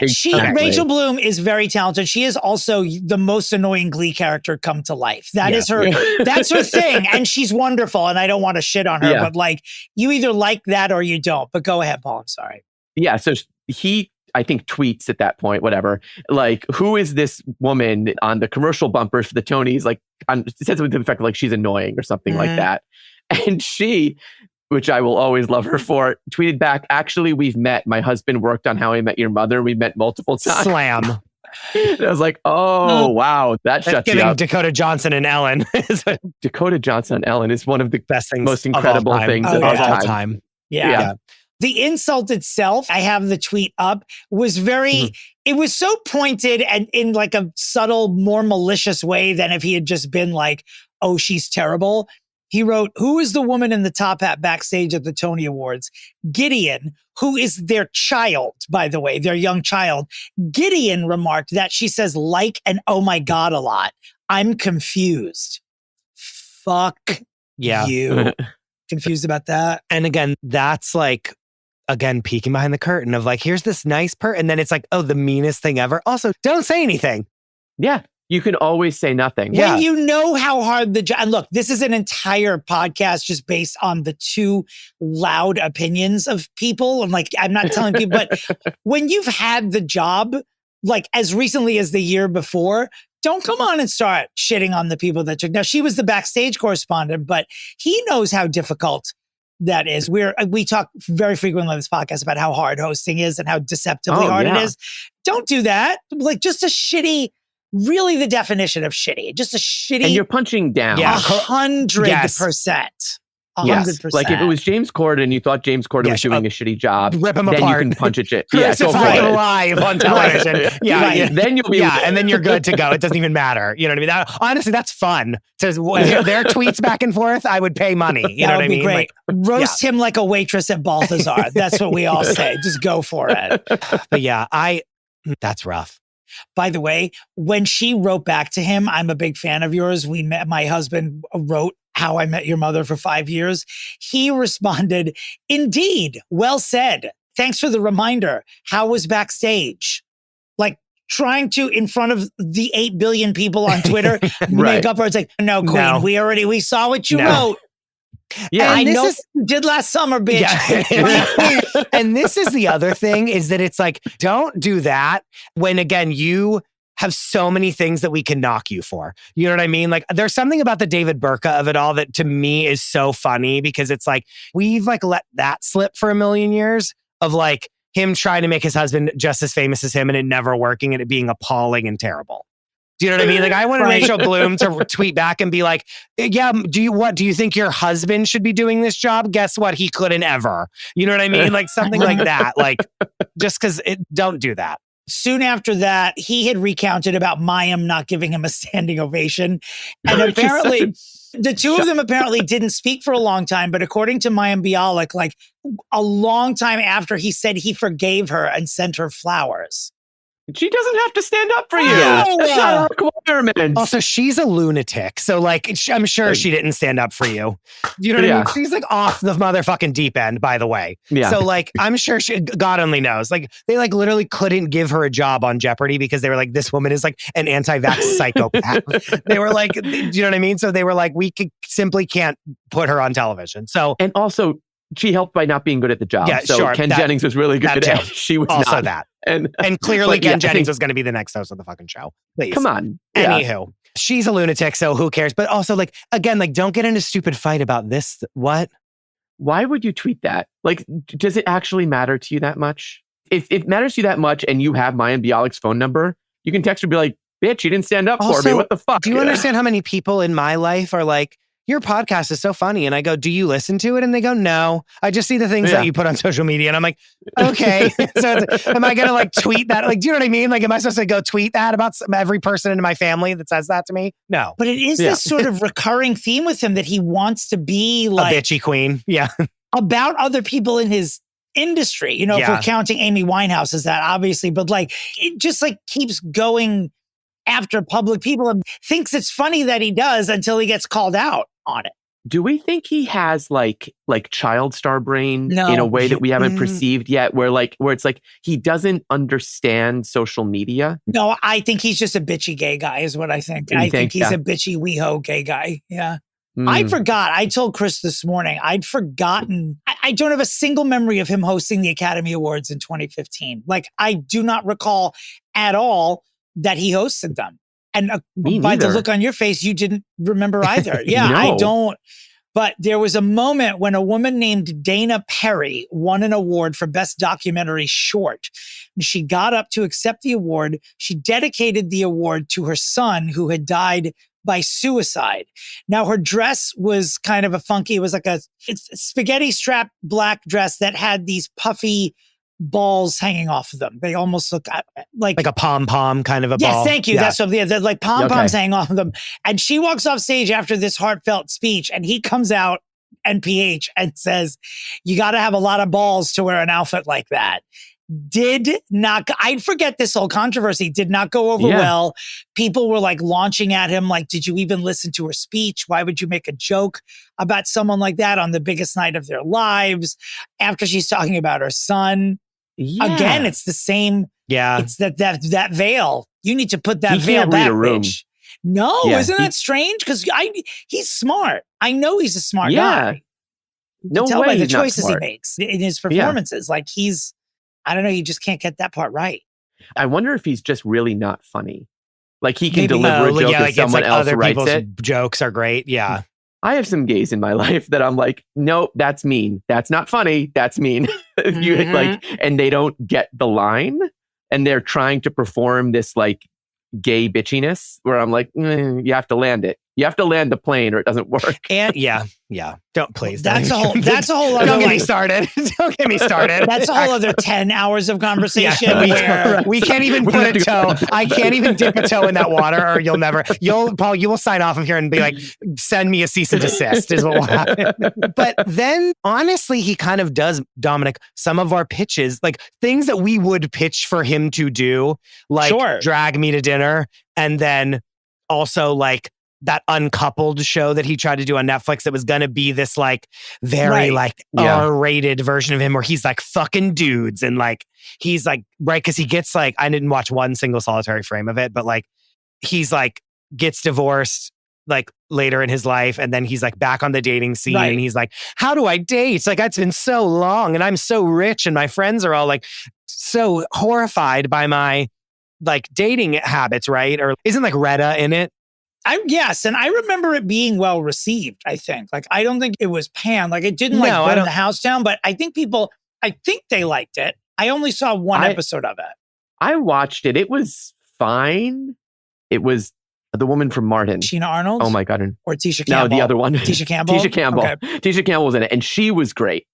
Rachel Bloom is very talented. She is also the most annoying Glee character come to life. That is her, that's her thing. And she's wonderful. And I don't want to shit on her, but like, you either like that or you don't. But go ahead, Paul. I'm sorry. Yeah, so he, I think, tweets at that point, whatever, like, who is this woman on the commercial bumpers for the Tonys? Like, it says something to the fact like she's annoying or something like that. And she, which I will always love her for, tweeted back, actually, we've met. My husband worked on How I Met Your Mother. We met multiple times. Slam. And I was like, wow, that shuts you up. Dakota Johnson and Ellen. Dakota Johnson and Ellen is one of the best things, most incredible things of all time. Yeah. The insult itself, I have the tweet up, was very, it was so pointed and in like a subtle, more malicious way than if he had just been like, oh, she's terrible. He wrote, who is the woman in the top hat backstage at the Tony Awards? Gideon, who is their child, by the way, their young child. Gideon remarked that she says like and oh my God a lot. I'm confused. Fuck you. Confused about that. And again, that's like, peeking behind the curtain of like, here's this nice and then it's like, oh, the meanest thing ever. Also, don't say anything. Yeah. You can always say nothing. When you know how hard the job, and look, this is an entire podcast just based on the two loud opinions of people. And like, I'm not telling people, but when you've had the job, like as recently as the year before, don't come on and start shitting on the people that took. Now, she was the backstage correspondent, but he knows how difficult that is. We talk very frequently on this podcast about how hard hosting is and how deceptively hard it is. Don't do that. Like just a shitty, really the definition of shitty, just a shitty. And you're punching down. 100%. 100%. Like if it was James Corden and you thought James Corden was doing a shitty job, rip him then apart. You can punch it. Crucify him live on television. Then you'll be and then you're good to go. It doesn't even matter. You know what I mean? Honestly, that's fun. Their tweets back and forth, I would pay money. You know what I mean? Great. Roast him like a waitress at Balthazar. That's what we all say. Just go for it. But that's rough. By the way, when she wrote back to him, I'm a big fan of yours. My husband wrote How I Met Your Mother for 5 years. He responded, indeed, well said. Thanks for the reminder. How was backstage? Like trying to, in front of the 8 billion people on Twitter, make up words like, no, Queen, we saw what you wrote. Yeah, I know you did last summer, bitch. Yeah. And this is the other thing is that it's like, don't do that when, again, you have so many things that we can knock you for. You know what I mean? Like there's something about the David Burka of it all that to me is so funny because it's like, we've like let that slip for a million years of like him trying to make his husband just as famous as him and it never working and it being appalling and terrible. Do you know what I mean? Like I wanted Rachel Bloom to tweet back and be like, yeah, do you think your husband should be doing this job? Guess what? He couldn't ever. You know what I mean? Like something like that. Like just because don't do that. Soon after that, he had recounted about Mayim not giving him a standing ovation. And apparently the two of them apparently didn't speak for a long time. But according to Mayim Bialik, like a long time after he said he forgave her and sent her flowers. She doesn't have to stand up for you. Oh, That's not a requirement. Also, she's a lunatic. So, like, I'm sure she didn't stand up for you. You know what I mean? She's like off the motherfucking deep end, by the way. Yeah. So, like, I'm sure God only knows. Like, they like literally couldn't give her a job on Jeopardy because they were like, this woman is like an anti-vax psychopath. They were like, do you know what I mean? So they were like, simply can't put her on television. So, and also, she helped by not being good at the job. Yeah, so sure. Ken Jennings was really good at it. She was also not. That. And clearly Ken Jennings was going to be the next host of the fucking show. Please. Come on. Anywho, she's a lunatic, so who cares? But also, like, again, like, don't get in a stupid fight about this. What? Why would you tweet that? Like, does it actually matter to you that much? If it matters to you that much and you have Mayim Bialik's phone number, you can text her and be like, bitch, you didn't stand up for me. What the fuck? Do you understand how many people in my life are like, your podcast is so funny. And I go, do you listen to it? And they go, no. I just see the things that you put on social media. And I'm like, okay. So am I going to like tweet that? Like, do you know what I mean? Like, am I supposed to go tweet that about every person in my family that says that to me? No. But it is this sort of recurring theme with him that he wants to be like a bitchy queen. Yeah. About other people in his industry. You know, if we're counting Amy Winehouse as that, obviously. But like, it just like keeps going after public people and thinks it's funny that he does until he gets called out on it. Do we think he has like child star brain in a way that we haven't perceived yet, where it's like he doesn't understand social media? No, I think he's just a bitchy gay guy is what I think. I think he's a bitchy WeHo gay guy. Yeah. I forgot. I told Chris this morning, I'd forgotten. I don't have a single memory of him hosting the Academy Awards in 2015. Like, I do not recall at all that he hosted them. And by the look on your face, you didn't remember either. Yeah, no. I don't. But there was a moment when a woman named Dana Perry won an award for Best Documentary Short. And she got up to accept the award. She dedicated the award to her son who had died by suicide. Now, her dress was kind of it was like a spaghetti strap black dress that had these puffy balls hanging off of them. They almost look like a pom-pom kind of a ball. Yes, thank you. Yeah. That's what they're like pom-poms hanging off of them. And she walks off stage after this heartfelt speech and he comes out NPH and says, you got to have a lot of balls to wear an outfit like that. Did not, I forget this whole controversy, did not go over well. People were like launching at him like, did you even listen to her speech? Why would you make a joke about someone like that on the biggest night of their lives after she's talking about her son? Yeah. Again, it's the same. Yeah. It's that veil. You need to put that veil back, bitch. No, isn't that strange? Because he's smart. I know he's a smart guy. No way. Tell by the choices he makes in his performances. Like I don't know. You just can't get that part right. I wonder if he's just really not funny. Like he can deliver a joke if someone else other writes it. Jokes are great. Yeah. I have some gays in my life that I'm like, no, that's mean. That's not funny. That's mean. And they don't get the line and they're trying to perform this like gay bitchiness where I'm like, you have to land it. You have to land the plane or it doesn't work. And yeah. Don't please. That's a whole other. Don't get me started. Don't get me started. That's a whole other 10 hours of conversation. We can't even put a toe. I can't even dip a toe in that water, or Paul, you will sign off of here and be like, send me a cease and desist is what will happen. But then honestly, he kind of does, Dominic, some of our pitches, like things that we would pitch for him to do, like drag me to dinner. And then also like that Uncoupled show that he tried to do on Netflix that was going to be this like very R-rated version of him where he's like fucking dudes and like he's like because he gets like I didn't watch one single solitary frame of it, but like he's like gets divorced like later in his life and then he's like back on the dating scene and he's like, how do I date? It's like it's been so long and I'm so rich and my friends are all like so horrified by my like dating habits, right? Or isn't like Retta in it? Yes, and I remember it being well received, I think. Like, I don't think it was panned. Like, it didn't burn the house down, but I think they liked it. I only saw one episode of it. I watched it. It was fine. It was the woman from Martin. Sheena Arnold? Oh my God. Or Tisha Campbell? No, the other one. Tisha Campbell? Tisha Campbell. Okay. Tisha Campbell was in it, and she was great.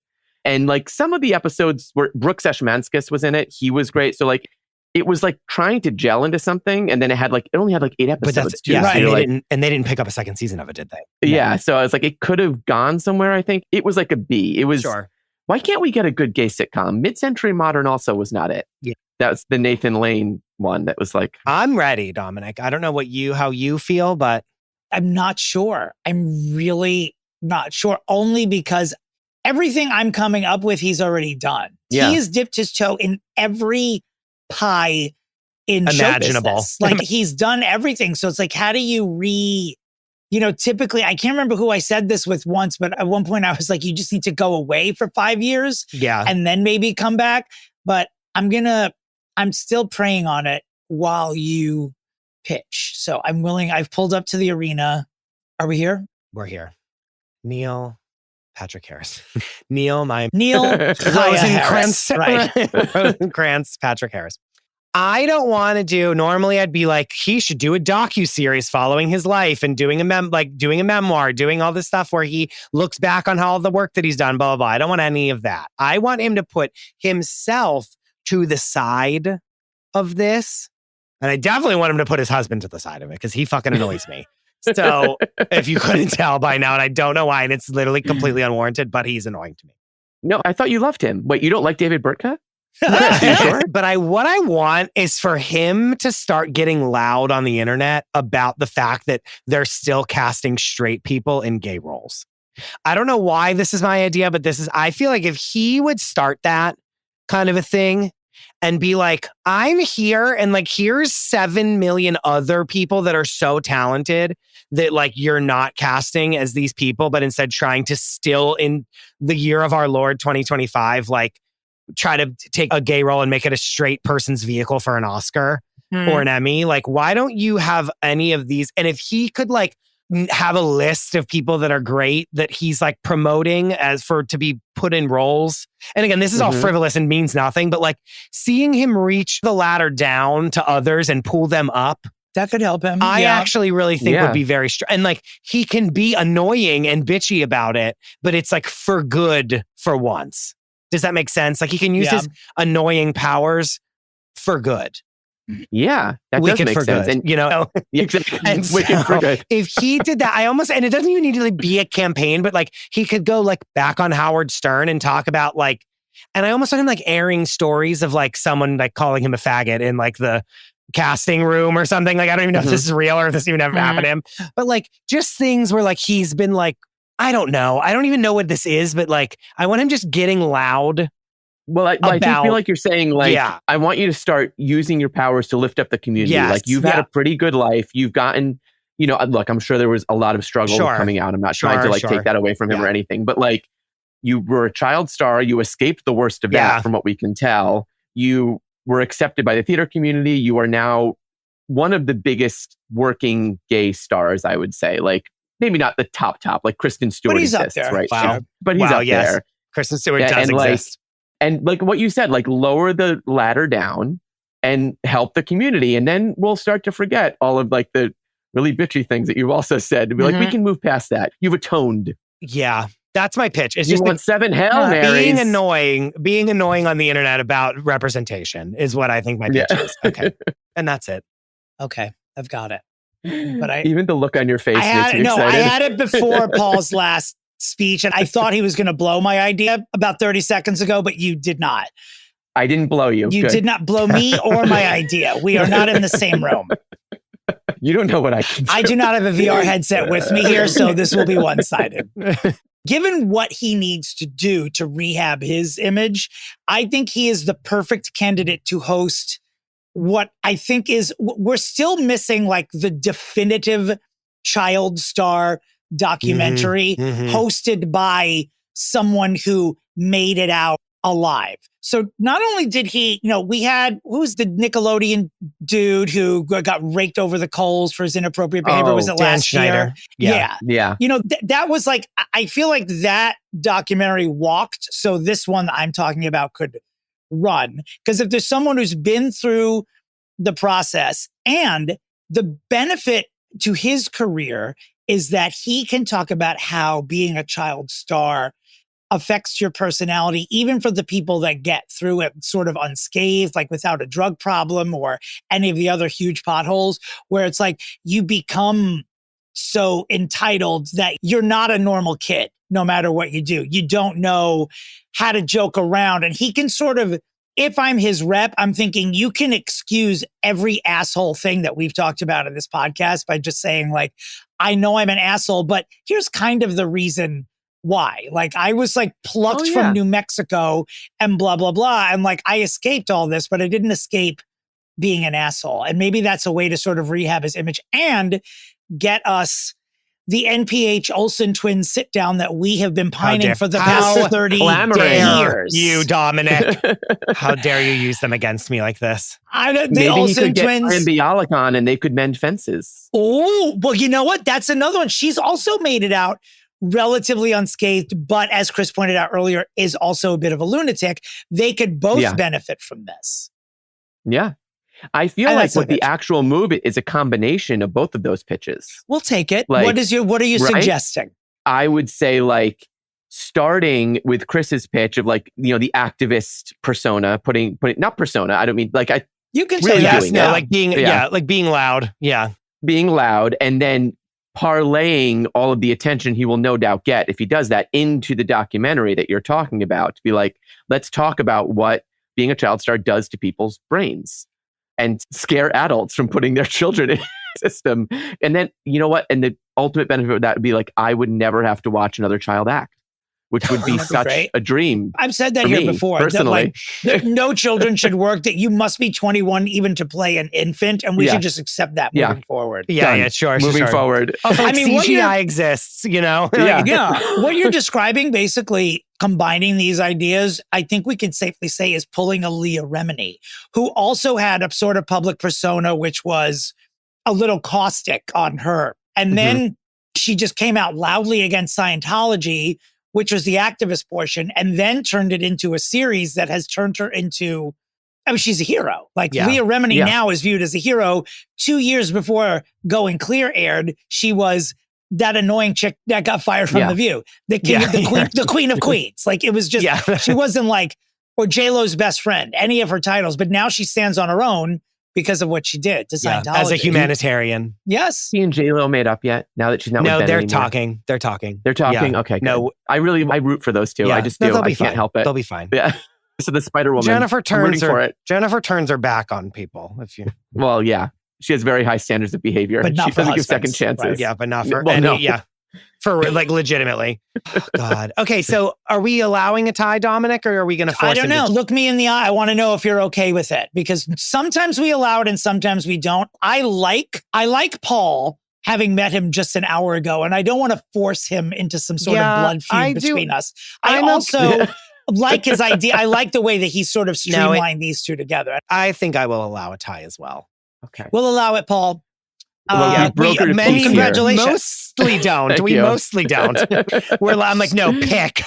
And like some of the episodes where Brooks Eshmanskis was in it, he was great. So like, it was like trying to gel into something, and then it only had like 8 episodes. But that's, and they didn't pick up a second season of it, did they? Yeah, so I was like, it could have gone somewhere. I think it was like a B. It was. Sure. Why can't we get a good gay sitcom? Mid-Century Modern also was not it. Yeah, that was the Nathan Lane one. That was like. I'm ready, Dominic. I don't know how you feel, but I'm not sure. I'm really not sure. Only because everything I'm coming up with, he's already done. Yeah. He has dipped his toe in every pie in imaginable. Like he's done everything. So it's like, how do you typically, I can't remember who I said this with once, but at one point I was like, you just need to go away for 5 years and then maybe come back. But I'm still praying on it while you pitch. So I've pulled up to the arena. Are we here? We're here. Neil Patrick Harris. Rosencrantz. Right. Rosencrantz, Patrick Harris. I don't want to do, normally I'd be like, he should do a docuseries following his life and doing a memoir, doing all this stuff where he looks back on all the work that he's done, blah, blah, blah. I don't want any of that. I want him to put himself to the side of this. And I definitely want him to put his husband to the side of it because he fucking annoys me. So if you couldn't tell by now, and I don't know why, and it's literally completely unwarranted, but he's annoying to me. No, I thought you loved him. Wait, you don't like David Burtka? Sure? But what I want is for him to start getting loud on the internet about the fact that they're still casting straight people in gay roles. I don't know why this is my idea, but I feel like if he would start that kind of a thing, and be like, I'm here and like, here's 7 million other people that are so talented that like, you're not casting as these people, but instead trying to still in the year of our Lord 2025, like try to take a gay role and make it a straight person's vehicle for an Oscar or an Emmy. Like, why don't you have any of these? And if he could like have a list of people that are great that he's like promoting to be put in roles. And again, this is all frivolous and means nothing, but like seeing him reach the ladder down to others and pull them up. That could help him. I actually really think would be very and like he can be annoying and bitchy about it, but it's like for good for once. Does that make sense? Like he can use his annoying powers for good. Yeah, that Wicked does make sense. Good. And exactly. And Wicked for good. If he did that, and it doesn't even need to like be a campaign, but like he could go like back on Howard Stern and talk about like, and I almost want him like airing stories of like someone like calling him a faggot in like the casting room or something. Like I don't even know if this is real or if this even ever happened to him, but like just things where like he's been like, I don't know. I don't even know what this is, but like I want him just getting loud. Well, I do feel like you're saying, like, I want you to start using your powers to lift up the community. Yes, like, you've had a pretty good life. You've gotten, look, I'm sure there was a lot of struggle coming out. I'm not trying to, take that away from him or anything. But, like, you were a child star. You escaped the worst of that, from what we can tell. You were accepted by the theater community. You are now one of the biggest working gay stars, I would say. Like, maybe not the top, like Kristen Stewart exists, right? Wow. But he's up there. Kristen Stewart does exist. And like what you said, like lower the ladder down and help the community. And then we'll start to forget all of like the really bitchy things that you've also said to be like, we can move past that. You've atoned. Yeah. That's my pitch. It's you just want 7 Hail Marys. Being annoying on the internet about representation is what I think my pitch is. Okay. And that's it. Okay. I've got it. But even the look on your face makes me excited. I had it before Paul's last speech, and I thought he was going to blow my idea about 30 seconds ago, but you did not. I didn't blow you. You did not blow me or my idea. We are not in the same room. You don't know what I can do. I do not have a VR headset with me here, so this will be one-sided. Given what he needs to do to rehab his image, I think he is the perfect candidate to host what I think is, we're still missing like the definitive child star documentary hosted by someone who made it out alive. So not only did he, we had, who's the Nickelodeon dude who got raked over the coals for his inappropriate behavior? Was it last year? Yeah. That was like, I feel like that documentary walked. So this one that I'm talking about could run. Because if there's someone who's been through the process, and the benefit to his career is that he can talk about how being a child star affects your personality, even for the people that get through it sort of unscathed, like without a drug problem or any of the other huge potholes, where it's like you become so entitled that you're not a normal kid, no matter what you do. You don't know how to joke around. And he can sort of, if I'm his rep, I'm thinking you can excuse every asshole thing that we've talked about in this podcast by just saying like, I know I'm an asshole, but here's kind of the reason why. Like I was like plucked from New Mexico and blah, blah, blah. And like I escaped all this, but I didn't escape being an asshole. And maybe that's a way to sort of rehab his image and get us the NPH Olsen twins sit down that we have been pining for the past 30 years. You, Dominic. How dare you use them against me like this? Maybe Olsen he could twins. Get Bialik on and they could mend fences. Oh, well, you know what? That's another one. She's also made it out relatively unscathed, but as Chris pointed out earlier, is also a bit of a lunatic. They could both benefit from this. Yeah. I feel like what the actual move is a combination of both of those pitches. We'll take it. Like, what are you suggesting? I would say like starting with Chris's pitch of like, the activist persona, putting not persona. I don't mean like you can say yes, no, like being like being loud. Yeah. Being loud and then parlaying all of the attention he will no doubt get if he does that into the documentary that you're talking about, to be like, let's talk about what being a child star does to people's brains and scare adults from putting their children in the system. And then, you know what? And the ultimate benefit of that would be like, I would never have to watch another child act, which would be such a dream. I've said that here before. Personally. That no children should work, that you must be 21 even to play an infant. And we should just accept that moving forward. Yeah, sure. Moving forward. Also, I mean, CGI exists, What you're describing, basically combining these ideas, I think we could safely say is pulling a Leah Remini, who also had a sort of public persona, which was a little caustic on her. And then she just came out loudly against Scientology, which was the activist portion, and then turned it into a series that has turned her into, I mean, she's a hero. Like Leah Remini now is viewed as a hero. 2 years before Going Clear aired, she was that annoying chick that got fired from The View. The queen of queens. Like it was just, she wasn't like, or J-Lo's best friend, any of her titles, but now she stands on her own because of what she did to Scientology. As a humanitarian. Yes. He and J-Lo made up yet? Now that she's not with Ben anymore? They're talking. They're talking? Yeah. Okay, good. No, I root for those two. Yeah. I just do. I can't help it. They'll be fine. Yeah. So the Spider-Woman, Jennifer turns her back on people. Well, yeah. She has very high standards of behavior. But not she doesn't give second chances. Right. Yeah, but not for for like legitimately. God. Okay, so are we allowing a tie, Dominic, or are we going to force it? I don't know. Look me in the eye. I want to know if you're okay with it, because sometimes we allow it and sometimes we don't. I like Paul, having met him just an hour ago, and I don't want to force him into some sort of blood feud between us. I also like his idea. I like the way that he sort of streamlined these two together. I think I will allow a tie as well. Okay. We'll allow it, Paul. Congratulations. Mostly don't. We mostly don't. I'm like, no, pick.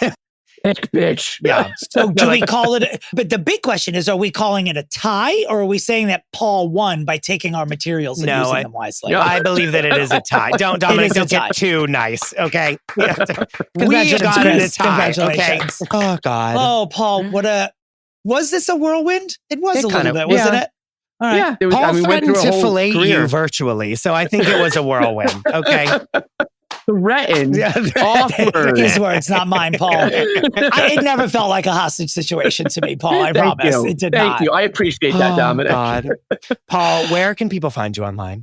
Thick bitch. Yeah. So do we call it? But the big question is: are we calling it a tie, or are we saying that Paul won by taking our materials and using them wisely? No, I believe that it is a tie. Don't get too nice, okay? We got it a tie. Congratulations. Okay. Oh God. Oh, Paul, was this a whirlwind? It was a little bit, wasn't it? All right. Yeah, it was, Paul threatened to fillet career. you virtually, so I think it was a whirlwind. Okay. Threatened. Offered. His words, not mine, Paul. It never felt like a hostage situation to me, Paul. I promise. It did not. Thank you. I appreciate that, Dominic. God. Paul, where can people find you online?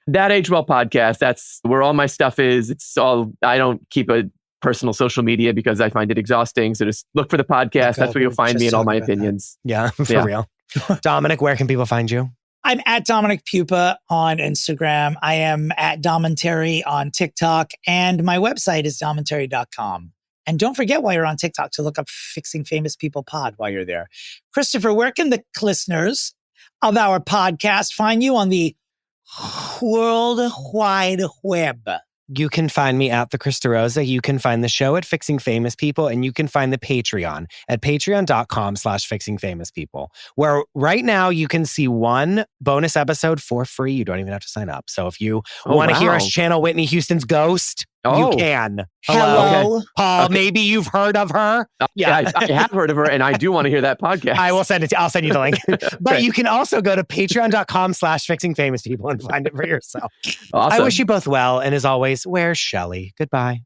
That Age Well podcast. That's where all my stuff is. It's all, I don't keep a personal social media because I find it exhausting. So just look for the podcast. That's where you'll find me and all my opinions. Yeah, for real. Dominic, where can people find you? I'm at Dominic Pupa on Instagram. I am at Domentary on TikTok. And my website is domentary.com. And don't forget while you're on TikTok to look up Fixing Famous People Pod while you're there. Christopher, where can the listeners of our podcast find you on the World Wide Web? You can find me at the DeRosa. You can find the show at Fixing Famous People, and you can find the Patreon at patreon.com/fixingfamouspeople, where right now you can see one bonus episode for free. You don't even have to sign up. So if you want to hear us channel Whitney Houston's Ghost, you can. Hello. Okay. Paul, maybe you've heard of her. Yeah, I have heard of her, and I do want to hear that podcast. I will send it I'll send you the link. But you can also go to patreon.com/fixingfamouspeople and find it for yourself. Awesome. I wish you both well. And as always, where's Shelley? Goodbye.